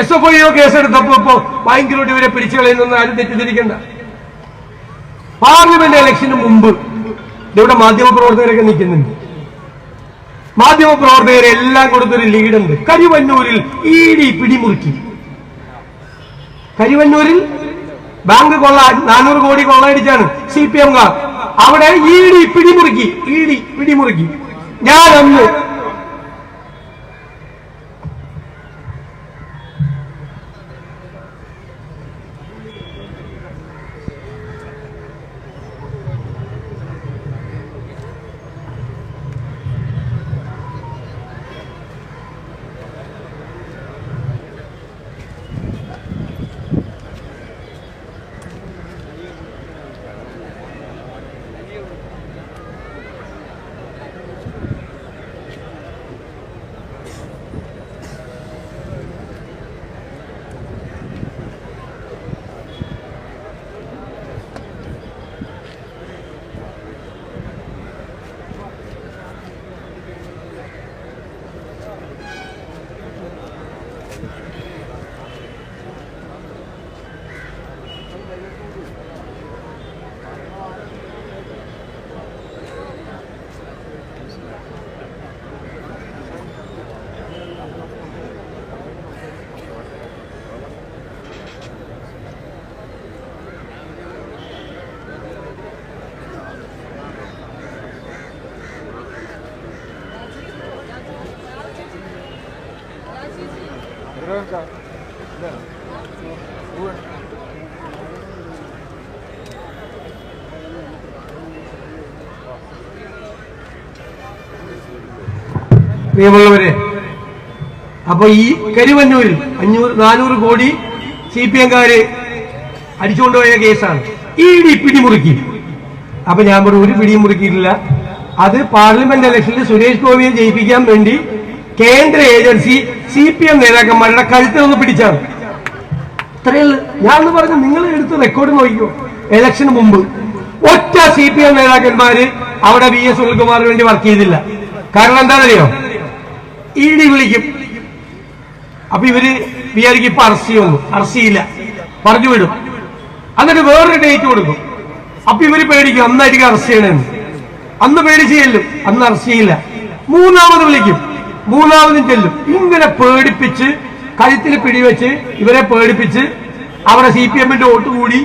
SFIO കേസെടുത്തപ്പോ ഇപ്പോ ഭയങ്കരമായിട്ട് ഇവരെ പിടിച്ചു കളയുന്നൊന്നും ആരും തെറ്റിദ്ധരിക്കണ്ട. പാർലമെന്റ് ഇലക്ഷന് മുമ്പ് ഇവിടെ മാധ്യമപ്രവർത്തകരൊക്കെ നിൽക്കുന്നുണ്ട്. മാധ്യമപ്രവർത്തകരെ എല്ലാം കൊടുത്തൊരു ലീഡുണ്ട്. കരിവന്നൂരിൽ ED പിടിമുറുക്കി. കരിവന്നൂരിൽ ബാങ്ക് 400 കോടി കൊള്ളയടിച്ചാണ് CPM-കാർ. അവിടെ ED പിടിമുറുക്കി. ഞാൻ അന്ന് പ്രിയമുള്ളവരെ, അപ്പൊ ഈ കരിവന്നൂരിൽ 400 കോടി CPM-കാര് അടിച്ചുകൊണ്ടുപോയ കേസാണ്. ED പിടിമുറുക്കി. അപ്പൊ ഞാൻ പറഞ്ഞു, ഒരു പിടിയും മുറുക്കിയിട്ടില്ല. അത് പാർലമെന്റ് ഇലക്ഷനിൽ സുരേഷ് ഗോപിയെ ജയിപ്പിക്കാൻ വേണ്ടി കേന്ദ്ര ഏജൻസി CPM നേതാക്കന്മാരുടെ കഴുത്തിലൊന്ന് പിടിച്ചാണ്. ഇത്രയുള്ളൂ. ഞാൻ പറഞ്ഞു, നിങ്ങൾ എടുത്ത് റെക്കോർഡ് നോക്കിക്കോ. ഇലക്ഷന് മുമ്പ് ഒറ്റ CPM നേതാക്കന്മാര് അവിടെ VS സുനിൽകുമാറിന് വേണ്ടി വർക്ക് ചെയ്തില്ല. കാരണം എന്താണെന്നറിയോ? ED വിളിക്കും. അപ്പൊ ഇവര് വിചാരിക്കും ഇപ്പൊ അറസ്റ്റ് ചെയ്യുന്നു. അറസ്റ്റ് ചെയ്യില്ല, പറഞ്ഞു വിടും. എന്നിട്ട് വേറൊരു ഡേറ്റ് കൊടുക്കും. അപ്പൊ ഇവര് പേടിക്കും, അന്നായിരിക്കും അറസ്റ്റ് ചെയ്യണമെന്ന്. അന്ന് പേടിച്ച് ചെല്ലും, അന്ന് അറസ്റ്റ് ചെയ്യില്ല. മൂന്നാമത് വിളിക്കും, മൂന്നാമതും ചെല്ലും. ഇങ്ങനെ പേടിപ്പിച്ച് കഴുത്തിൽ പിടിവെച്ച് ഇവരെ പേടിപ്പിച്ച് അവരെ CPM-ന്റെ വോട്ട് കൂടി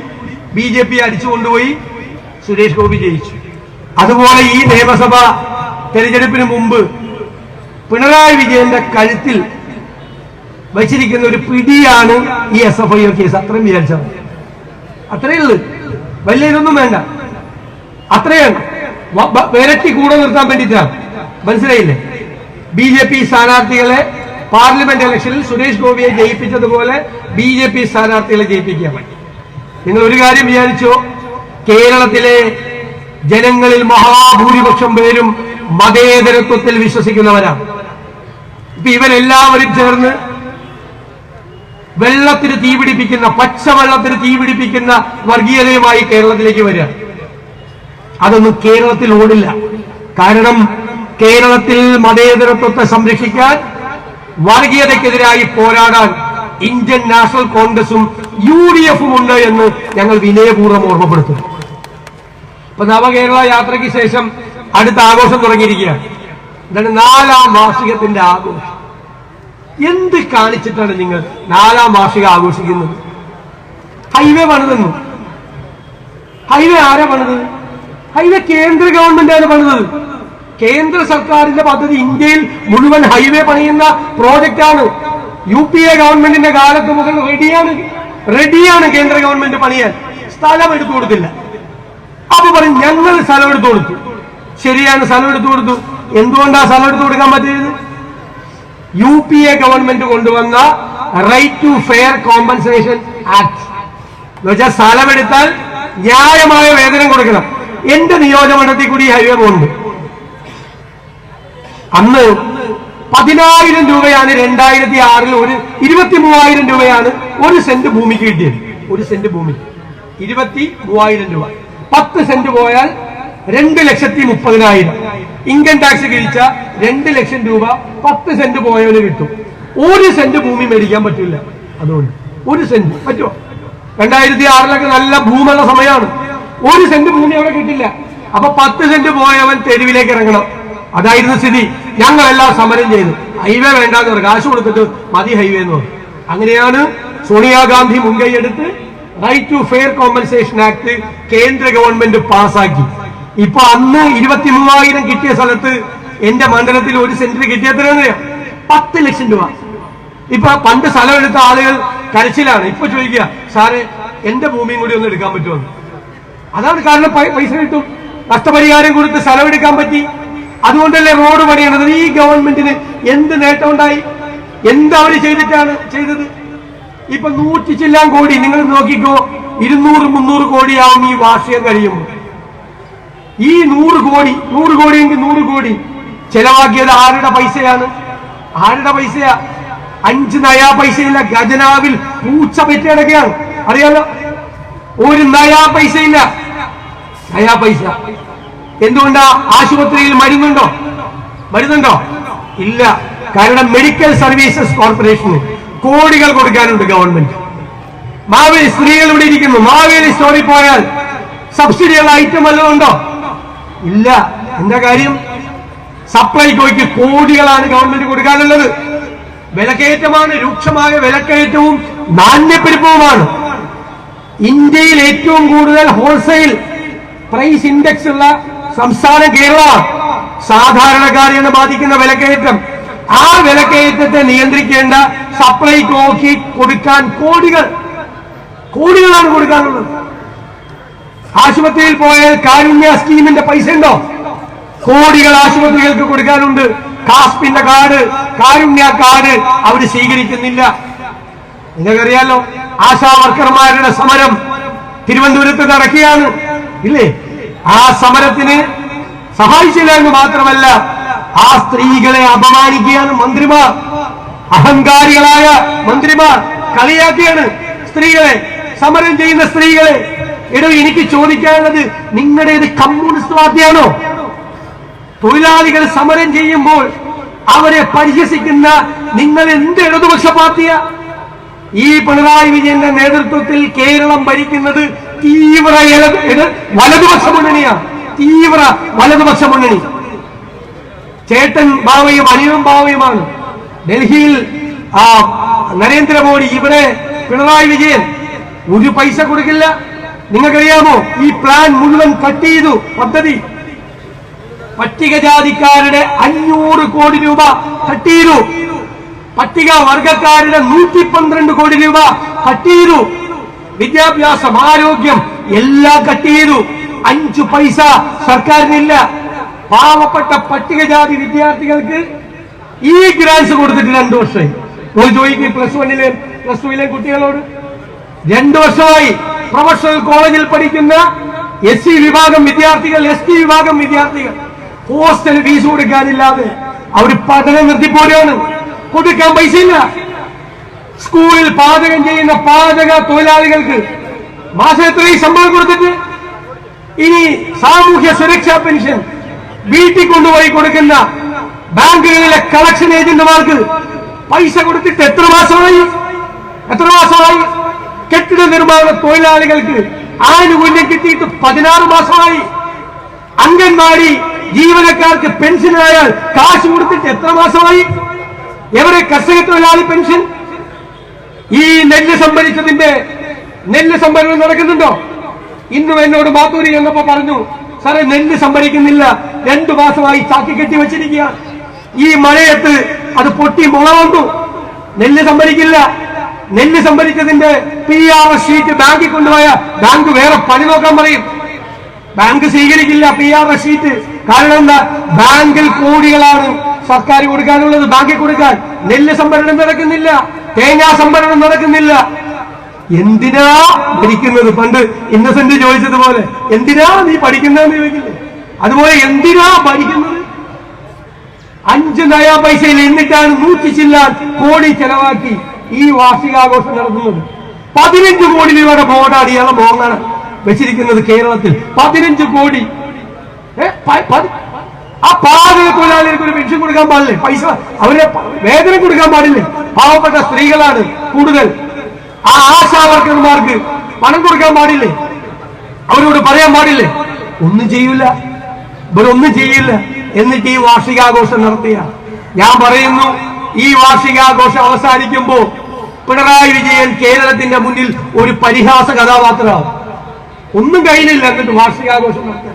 BJP അടിച്ചു കൊണ്ടുപോയി സുരേഷ് ഗോപി ജയിച്ചു. അതുപോലെ ഈ നിയമസഭാ തെരഞ്ഞെടുപ്പിന് മുമ്പ് പിണറായി വിജയന്റെ കഴുത്തിൽ വെച്ചിരിക്കുന്ന ഒരു പിടിയാണ് ഈ SFI കേസ്. അത്രയും വിചാരിച്ചത് അത്രയേ ഉള്ളൂ, വലിയ ഇതൊന്നും വേണ്ട. അത്രയാണ് വിരട്ടി കൂടെ നിർത്താൻ വേണ്ടിയിട്ടാണ്. മനസ്സിലായില്ലേ? BJP സ്ഥാനാർത്ഥികളെ പാർലമെന്റ് ഇലക്ഷനിൽ സുരേഷ് ഗോപിയെ ജയിപ്പിച്ചതുപോലെ BJP സ്ഥാനാർത്ഥികളെ ജയിപ്പിക്കാൻ പറ്റും. നിങ്ങൾ ഒരു കാര്യം വിചാരിച്ചോ, കേരളത്തിലെ ജനങ്ങളിൽ മഹാഭൂരിപക്ഷം പേരും മതേതരത്വത്തിൽ വിശ്വസിക്കുന്നവരാണ്. ഇപ്പൊ ഇവരെല്ലാവരും ചേർന്ന് വെള്ളത്തിന് തീപിടിപ്പിക്കുന്ന, പച്ചവെള്ളത്തിന് തീപിടിപ്പിക്കുന്ന വർഗീയതയുമായി കേരളത്തിലേക്ക് വരിക. അതൊന്നും കേരളത്തിൽ ഓടില്ല. കാരണം കേരളത്തിൽ മതേതരത്വത്തെ സംരക്ഷിക്കാൻ, വർഗീയതയ്ക്കെതിരായി പോരാടാൻ ഇന്ത്യൻ നാഷണൽ കോൺഗ്രസും UDF-ഉം ഉണ്ട് എന്ന് ഞങ്ങൾ വിനയപൂർവ്വം ഓർമ്മപ്പെടുത്തുന്നു. ഇപ്പൊ നവകേരള യാത്രയ്ക്ക് ശേഷം അടുത്ത ആഘോഷം തുടങ്ങിയിരിക്കുകയാണ്. എന്താണ്? 4ാം വാർഷികത്തിന്റെ ആഘോഷം. എന്ത് കാണിച്ചിട്ടാണ് നിങ്ങൾ 4ാം വാർഷികം ആഘോഷിക്കുന്നത്? ഹൈവേ പണിതെന്നു. ഹൈവേ ആരാ പണിതത്? ഹൈവേ കേന്ദ്ര ഗവൺമെന്റാണ് പണിതത്. കേന്ദ്ര സർക്കാരിന്റെ പദ്ധതി, ഇന്ത്യയിൽ മുഴുവൻ ഹൈവേ പണിയുന്ന പ്രോജക്റ്റാണ്. UPA ഗവൺമെന്റിന്റെ കാലത്ത് മുതൽ റെഡിയാണ് കേന്ദ്ര ഗവൺമെന്റ് പണിയാൻ. സ്ഥലം എടുത്തു കൊടുത്തില്ല. അപ്പൊ പറയും ഞങ്ങൾ സ്ഥലം എടുത്തു കൊടുത്തു. ശരിയാണ്, സ്ഥലം എടുത്തു കൊടുത്തു. എന്തുകൊണ്ടാണ് സ്ഥലം എടുത്തു കൊടുക്കാൻ പറ്റിയത്? UPA ഗവൺമെന്റ് കൊണ്ടുവന്ന right to fair compensation act എന്ന് വെച്ചാൽ സ്ഥലമെടുത്താൽ ന്യായമായ വേതനം കൊടുക്കണം. എന്റെ നിയോജകമണ്ഡലത്തിൽ കൂടി ഹൈവേ പോകുന്നുണ്ട്. അന്ന് 10,000 രൂപയാണ് 2006-ൽ, ഒരു 23,000 രൂപയാണ് ഒരു സെന്റ് ഭൂമിക്ക് കിട്ടിയത്. ഒരു സെന്റ് ഭൂമി 23,000 രൂപ. 10 സെന്റ് പോയാൽ 2,30,000. ഇൻകം ടാക്സ് കിഴിച്ച 2 ലക്ഷം രൂപ 10 സെന്റ് പോയവന് കിട്ടും. ഒരു സെന്റ് ഭൂമി മേടിക്കാൻ പറ്റില്ല. അതുകൊണ്ട് ഒരു സെന്റ് പറ്റുമോ? 2006-ലൊക്കെ നല്ല ഭൂമുള്ള സമയമാണ്. ഒരു സെന്റ് ഭൂമി അവിടെ കിട്ടില്ല. അപ്പൊ 10 സെന്റ് പോയവൻ തെരുവിലേക്ക് ഇറങ്ങണം. അതായിരുന്നു സ്ഥിതി. ഞങ്ങളെല്ലാം സമരം ചെയ്തു. ഹൈവേ വേണ്ടാന്ന് പറഞ്ഞു, കാശ് കൊടുത്തിട്ട് മതി ഹൈവേ എന്ന് പറഞ്ഞു. അങ്ങനെയാണ് സോണിയാഗാന്ധി മുൻകൈയെടുത്ത് right to fair compensation act കേന്ദ്ര ഗവൺമെന്റ് പാസാക്കി. ഇപ്പൊ അന്ന് 23,000 കിട്ടിയ സ്ഥലത്ത് എന്റെ മണ്ഡലത്തിൽ ഒരു സെന്റിന് കിട്ടിയത്രയാണ് 10 ലക്ഷം രൂപ. ഇപ്പൊ പണ്ട് സ്ഥലം എടുത്ത ആളുകൾ കരച്ചിലാണ്. ഇപ്പൊ ചോദിക്കുക, സാറേ എന്റെ ഭൂമിയും കൂടി ഒന്ന് എടുക്കാൻ പറ്റുമോ? അതാണ് കാരണം. പൈസ കിട്ടും, നഷ്ടപരിഹാരം കൊടുത്ത് സ്ഥലം എടുക്കാൻ പറ്റി. അതുകൊണ്ടല്ലേ റോഡ് പണിയണത്. ഈ ഗവൺമെന്റിന് എന്ത് നേട്ടം ഉണ്ടായി? എന്തവര് ചെയ്തിട്ടാണ് ചെയ്തത്? ഇപ്പൊ 100 ചില്ലാൻ കോടി നിങ്ങൾ നോക്കിക്കോ. 200-300 കോടിയാവും ഈ വാർഷികം കഴിയുമ്പോൾ. ഈ 100 കോടിയെങ്കിൽ 100 കോടി ചെലവാക്കിയത് ആരുടെ പൈസയാണ്? ആരുടെ പൈസയാ? 5 നയാ പൈസയില്ല. ഖജനാവിൽ പൂച്ച പെറ്റിടക്കുകയാണ്. അറിയാലോ, ഒരു നയാ പൈസയില്ല. നയാ പൈസ. എന്തുകൊണ്ടാ? ആശുപത്രിയിൽ മരുന്നുണ്ടോ? ഇല്ല. കാരണം മെഡിക്കൽ സർവീസസ് കോർപ്പറേഷന് കോടികൾ കൊടുക്കാനുണ്ട് ഗവൺമെന്റ്. മാവേലി സ്ത്രീകൾ ഇവിടെ ഇരിക്കുന്നു. മാവേലി സ്റ്റോറിൽ പോയാൽ സബ്സിഡിയുള്ള ഐറ്റം വല്ലതും ഉണ്ടോ? ഇല്ല. എന്താ കാര്യം? സപ്ലൈകോയ്ക്ക് കോടികളാണ് ഗവൺമെന്റ് കൊടുക്കാനുള്ളത്. വിലക്കയറ്റമാണ്. രൂക്ഷമായ വിലക്കയറ്റവും നാണ്യപ്പെരുപ്പവുമാണ്. ഇന്ത്യയിൽ ഏറ്റവും കൂടുതൽ ഹോൾസെയിൽ പ്രൈസ് ഇൻഡെക്സ് ഉള്ള സംസ്ഥാനം കേരളമാണ്. സാധാരണക്കാരെയാണ് ബാധിക്കുന്ന വിലക്കയറ്റം. ആ വിലക്കയറ്റത്തെ നിയന്ത്രിക്കേണ്ട സപ്ലൈകോയ്ക്ക് കൊടുക്കാൻ കോടികളാണ് കൊടുക്കാനുള്ളത്. ആശുപത്രിയിൽ പോയാൽ കാരുണ്യ സ്കീമിന്റെ പൈസ ഉണ്ടോ? കോടികൾ ആശുപത്രികൾക്ക് കൊടുക്കാനുണ്ട്. കാസ്പിന്റെ കാർഡ്, കാരുണ്യ കാർഡ് അവർ സ്വീകരിക്കുന്നില്ല. നിങ്ങൾക്കറിയാലോ, ആശാ വർക്കർമാരുടെ സമരം തിരുവനന്തപുരത്ത് നടക്കുകയാണ് ഇല്ലേ? ആ സമരത്തിന് സഹായിച്ചില്ല എന്ന് മാത്രമല്ല, ആ സ്ത്രീകളെ അപമാനിക്കുകയാണ് മന്ത്രിമാർ. അഹങ്കാരികളായ മന്ത്രിമാർ കളിയാക്കിയാണ് സ്ത്രീകളെ, സമരം ചെയ്യുന്ന സ്ത്രീകളെ. എനിക്ക് ചോദിക്കാനുള്ളത്, നിങ്ങളുടേത് കമ്മ്യൂണിസ്റ്റ് പാർട്ടിയാണോ? തൊഴിലാളികൾ സമരം ചെയ്യുമ്പോൾ അവരെ പരിഹസിക്കുന്ന നിങ്ങൾ എന്ത് ഇടതുപക്ഷ പാർട്ടിയാ? ഈ പിണറായി വിജയന്റെ നേതൃത്വത്തിൽ കേരളം ഭരിക്കുന്നത് തീവ്ര വലതുപക്ഷ മുന്നണിയാണ്. തീവ്ര വലതുപക്ഷ മുന്നണി. ചേട്ടൻ ബാവയും അനിയനും ബാവയുമാണ്. ഡൽഹിയിൽ നരേന്ദ്രമോദി, ഇവിടെ പിണറായി വിജയൻ ഒരു പൈസ കൊടുക്കില്ല. നിങ്ങൾക്കറിയാമോ, ഈ പ്ലാൻ മുഴുവൻ കട്ട് ചെയ്തു. പദ്ധതി പട്ടികജാതിക്കാരുടെ 500 കോടി രൂപ കട്ട് ചെയ്തു. പട്ടിക വർഗക്കാരുടെ 112 കോടി രൂപ കട്ട് ചെയ്തു. വിദ്യാഭ്യാസം, ആരോഗ്യം എല്ലാം കട്ട് ചെയ്തു. 5 പൈസ സർക്കാരിനില്ല. പാവപ്പെട്ട പട്ടികജാതി വിദ്യാർത്ഥികൾക്ക് ഈ ഗ്രാൻസ് കൊടുത്തിട്ട് 2 വർഷമായി. ഒരു ചോദിക്കും പ്ലസ് 1-ലെയും പ്ലസ് 2-ലെയും കുട്ടികളോട്. 2 വർഷമായി പ്രൊഫഷണൽ കോളേജിൽ പഠിക്കുന്ന SC വിഭാഗം വിദ്യാർത്ഥികൾ, ST വിഭാഗം വിദ്യാർത്ഥികൾ ഹോസ്റ്റൽ ഫീസ് കൊടുക്കാനില്ലാതെ അവർ പഠനം നിർത്തിപ്പോലെയാണ്. കൊടുക്കാൻ പൈസയില്ല. സ്കൂളിൽ പാചകം ചെയ്യുന്ന പാചക തൊഴിലാളികൾക്ക് മാസം എത്രയും ശമ്പളം കൊടുത്തിട്ട് ഇനി സാമൂഹ്യ സുരക്ഷാ പെൻഷൻ വീട്ടിൽ കൊണ്ടുപോയി കൊടുക്കുന്ന ബാങ്കുകളിലെ കളക്ഷൻ ഏജന്റുമാർക്ക് പൈസ കൊടുത്തിട്ട് എത്ര മാസമായി? കെട്ടിട നിർമ്മാണ തൊഴിലാളികൾക്ക് ആനുകൂല്യം കിട്ടിയിട്ട് 16 മാസമായി. അംഗൻവാടി ജീവനക്കാർക്ക് പെൻഷനായാൽ കാശ് കൊടുത്തിട്ട് എത്ര മാസമായി? എവിടെ കർഷക തൊഴിലാളി പെൻഷൻ? ഈ നെല്ല് സംഭരണം നടക്കുന്നുണ്ടോ? ഇന്നും എന്നോട് മാത്തൂരി എന്നപ്പോ പറഞ്ഞു, സാറേ നെല്ല് സംഭരിക്കുന്നില്ല, 2 മാസമായി ചാക്കി കെട്ടി വെച്ചിരിക്കുക. ഈ മഴയത്ത് അത് പൊട്ടി മുള വന്നു. നെല്ല് സംഭരിക്കില്ല. നെല്ല് സംഭരിച്ചതിന്റെ PR ഷീറ്റ് ബാങ്കിൽ കൊണ്ടുപോയ ബാങ്ക് വേറെ പണി നോക്കാൻ പറയും. ബാങ്ക് സ്വീകരിക്കില്ല PR ഷീറ്റ്. കാരണം എന്താ? ബാങ്കിൽ കോടികളാണ് സർക്കാർ കൊടുക്കാനുള്ളത്, ബാങ്കിൽ കൊടുക്കാൻ. നെല്ല് സംഭരണം നടക്കുന്നില്ല, തേങ്ങാ സംഭരണം നടക്കുന്നില്ല. എന്തിനാ പഠിക്കുന്നത്? പണ്ട് ഇന്നസെന്റ് ചോദിച്ചതുപോലെ, എന്തിനാ നീ പഠിക്കുന്നതെന്ന് ചോദിക്കില്ലേ? അതുപോലെ എന്തിനാ പഠിക്കുന്നത്? 5 നയാ പൈസയിൽ എന്നിട്ടാണ് 100 ചില്ലാൻ കോടി ചെലവാക്കി ഈ വാർഷികാഘോഷം നടത്തുന്നത്. 15 കോടി രൂപയുടെ ബോർഡാണ് ഇയാളെ മോങ്ങാണ് വെച്ചിരിക്കുന്നത് കേരളത്തിൽ. 15 കോടി. ആ പാചക തൊഴിലാളികൾക്ക് ഒരു പെൻഷൻ കൊടുക്കാൻ പാടില്ലേ? പൈസ അവരെ വേതനം കൊടുക്കാൻ പാടില്ലേ? പാവപ്പെട്ട സ്ത്രീകളാണ് കൂടുതൽ. ആ ആശാവർക്കർമാർക്ക് പണം കൊടുക്കാൻ പാടില്ലേ? അവരോട് പറയാൻ പാടില്ലേ? ഒന്നും ചെയ്യൂല, ഇവരൊന്നും ചെയ്യില്ല. എന്നിട്ട് ഈ വാർഷികാഘോഷം നടത്തിയ, ഞാൻ പറയുന്നു, ഈ വാർഷികാഘോഷം അവസാനിക്കുമ്പോ പിണറായി വിജയൻ കേരളത്തിന്റെ മുന്നിൽ ഒരു പരിഹാസ കഥാപാത്രമാവും. ഒന്നും കയ്യിലില്ല. എന്നിട്ട് വാർഷികാഘോഷം നടത്തുക.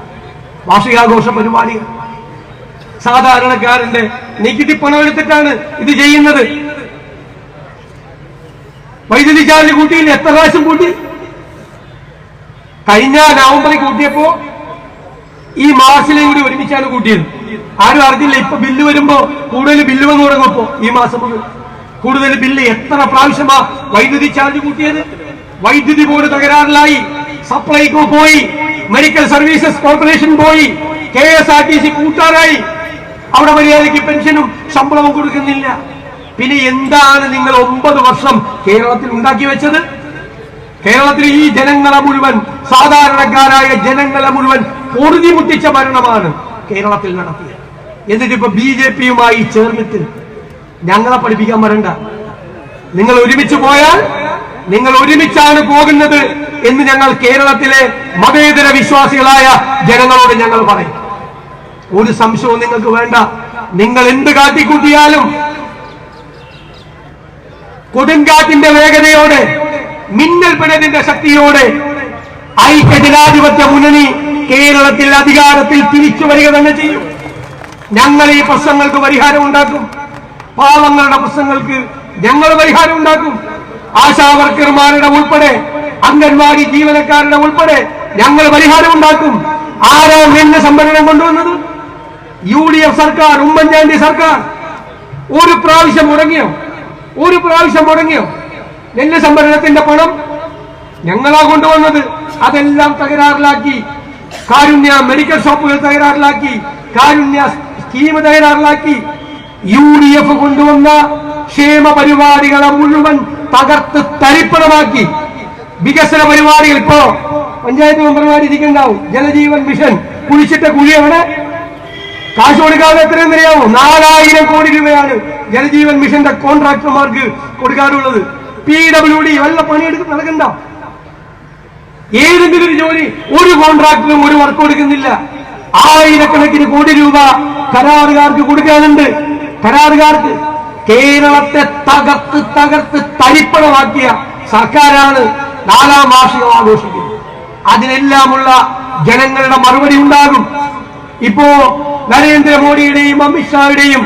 വാർഷികാഘോഷ പരിപാടികൾ സാധാരണക്കാരന്റെ നികുതി പണം എടുത്തിട്ടാണ് ഇത് ചെയ്യുന്നത്. വൈദ്യുതി ചാർജ് കൂട്ടിയില്ല. എത്ര പ്രാവശ്യം കൂട്ടി? കഴിഞ്ഞ നവംബറിൽ കൂട്ടിയപ്പോ ഈ മാർച്ചിലെ കൂടി ഒരുമിച്ചാണ് കൂട്ടിയത്. ആരും അറിഞ്ഞില്ല. ഇപ്പൊ ബില്ല് വരുമ്പോ കൂടുതൽ ബില്ല് വന്നു തുടങ്ങുമ്പോ ഈ മാസം മുതൽ കൂടുതൽ ബില്ല്. എത്ര പ്രാവശ്യമാ വൈദ്യുതി ചാർജ് കൂട്ടിയത്? വൈദ്യുതി ബോർഡ് തകരാറിലായി, സപ്ലൈകോ പോയി, മെഡിക്കൽ സർവീസസ് കോർപ്പറേഷൻ പോയി, KSRTC കൂട്ടാറായി. അവിടെ മര്യാദയ്ക്ക് പെൻഷനും ശമ്പളവും കൊടുക്കുന്നില്ല. പിന്നെ എന്താണ് നിങ്ങൾ 9 വർഷം കേരളത്തിൽ ഉണ്ടാക്കി വെച്ചത്? കേരളത്തിൽ ഈ ജനങ്ങളെ മുഴുവൻ, സാധാരണക്കാരായ ജനങ്ങളെ മുഴുവൻ പൊറുതി മുട്ടിച്ച ഭരണമാണ് കേരളത്തിൽ നടത്തിയത്. എന്നിട്ടിപ്പോ BJPയുമായി ചേർന്നിട്ട് ഞങ്ങളെ പഠിപ്പിക്കാൻ വരണ്ട. നിങ്ങൾ ഒരുമിച്ച് പോയാൽ നിങ്ങൾ ഒരുമിച്ചാണ് പോകുന്നത് എന്ന് ഞങ്ങൾ കേരളത്തിലെ മതേതര വിശ്വാസികളായ ജനങ്ങളോട് ഞങ്ങൾ പറയും. ഒരു സംശയവും നിങ്ങൾക്ക് വേണ്ട. നിങ്ങൾ എന്ത് കാട്ടിക്കൂട്ടിയാലും കൊടുങ്കാറ്റിന്റെ വേഗതയോടെ, മിന്നൽ പിണരിന്റെ ശക്തിയോടെ ഐക്യജനാധിപത്യ മുന്നണി കേരളത്തിൽ അധികാരത്തിൽ തിരിച്ചു വരിക തന്നെ ചെയ്യും. ഞങ്ങൾ ഈ പ്രശ്നങ്ങൾക്ക് പരിഹാരം ഉണ്ടാക്കും. പാവങ്ങളുടെ പ്രശ്നങ്ങൾക്ക് ഞങ്ങൾ പരിഹാരം ഉണ്ടാക്കും. ആശാവർക്കർമാരുടെ ഉൾപ്പെടെ, അംഗൻവാടി ജീവനക്കാരുടെ ഉൾപ്പെടെ ഞങ്ങൾ പരിഹാരം ഉണ്ടാക്കും. ആരാണ് നെല്ല് സംഭരണം കൊണ്ടുവന്നത്? UDF സർക്കാർ, ഉമ്മൻചാണ്ടി സർക്കാർ. ഒരു പ്രാവശ്യം മുടങ്ങിയോ? നെല്ല് സംഭരണത്തിന്റെ പണം ഞങ്ങളാ കൊണ്ടുവന്നത്. അതെല്ലാം തകരാറിലാക്കി. കാരുണ്യ മെഡിക്കൽ ഷോപ്പുകൾ തകരാറിലാക്കി, കാരുണ്യ സ്കീം തകരാറിലാക്കി. UDF കൊണ്ടുവന്ന ക്ഷേമ പരിപാടികളെ മുഴുവൻ തകർത്ത് തരിപ്പണമാക്കി. വികസന പരിപാടികൾ ഇപ്പോ പഞ്ചായത്ത് മെമ്പർമാർ ഇരിക്കുന്നുണ്ടാവും. ജലജീവൻ മിഷൻ കുഴിച്ചിട്ട കുഴി എവിടെ? കാശ് കൊടുക്കാതെ എത്രയെന്ന് അറിയാമോ? 4000 കോടി രൂപയാണ് ജലജീവൻ മിഷന്റെ കോൺട്രാക്ടർമാർക്ക് കൊടുക്കാനുള്ളത്. PWD വല്ല പണിയെടുത്ത് നടക്കണ്ട. ഏതെങ്കിലും ഒരു ജോലി ഒരു കോൺട്രാക്ടറും ഒരു വർക്ക് കൊടുക്കുന്നില്ല. ആയിരക്കണക്കിന് കോടി രൂപ കരാറുകാർക്ക് കൊടുക്കാനുണ്ട്. കരാറുകാർക്ക് കേരളത്തെ തകർത്ത് തരിപ്പണമാക്കിയ സർക്കാരാണ് 4ാം വാർഷികം ആഘോഷിക്കുന്നത്. അതിനെല്ലാമുള്ള ജനങ്ങളുടെ മറുപടി ഉണ്ടാകും. ഇപ്പോ നരേന്ദ്രമോദിയുടെയും അമിത്ഷായുടെയും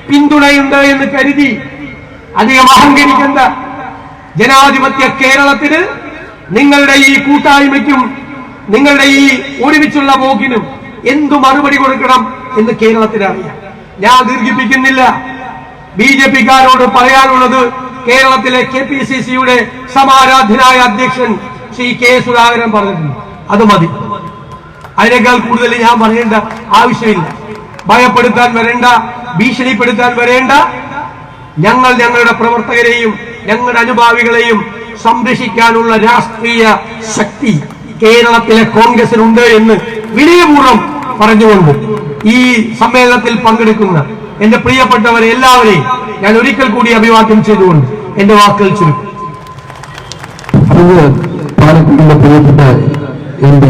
പിന്തുണയുണ്ട് എന്ന് കരുതി അധികം അഹങ്കരിക്കേണ്ട. ജനാധിപത്യ കേരളത്തിന് നിങ്ങളുടെ ഈ കൂട്ടായ്മയ്ക്കും നിങ്ങളുടെ ഈ ഒരുമിച്ചുള്ള പോക്കിനും എന്തു മറുപടി കൊടുക്കണം എന്ന് കേരളത്തിന് അറിയാം. ഞാൻ ദീർഘിപ്പിക്കുന്നില്ല. ബിജെപിക്കാരോട് പറയാനുള്ളത് കേരളത്തിലെ KPCCയുടെ സമാരാധ്യനായ അധ്യക്ഷൻ ശ്രീ K. സുധാകരൻ പറഞ്ഞിട്ടുണ്ട്. അത് മതി. അതിനേക്കാൾ കൂടുതൽ ഞാൻ പറയേണ്ട ആവശ്യമില്ല. ഭയപ്പെടുത്താൻ വരേണ്ട, ഭീഷണിപ്പെടുത്താൻ വരേണ്ട. ഞങ്ങൾ ഞങ്ങളുടെ പ്രവർത്തകരെയും ഞങ്ങളുടെ അനുഭാവികളെയും സംരക്ഷിക്കാനുള്ള രാഷ്ട്രീയ ശക്തി കേരളത്തിലെ കോൺഗ്രസിനുണ്ട് എന്ന് വിനയപൂർവ്വം പറഞ്ഞുകൊണ്ട് ഈ സമ്മേളനത്തിൽ പങ്കെടുക്കുന്ന എന്റെ പ്രിയപ്പെട്ടവരെ എല്ലാവരെയും ഞാൻ ഒരിക്കൽ കൂടി അഭിവാദ്യം ചെയ്തുകൊണ്ട് എന്റെ വാക്കുകൾ ചുരുക്കും. പാലക്കാടിന്റെ പ്രിയപ്പെട്ട MP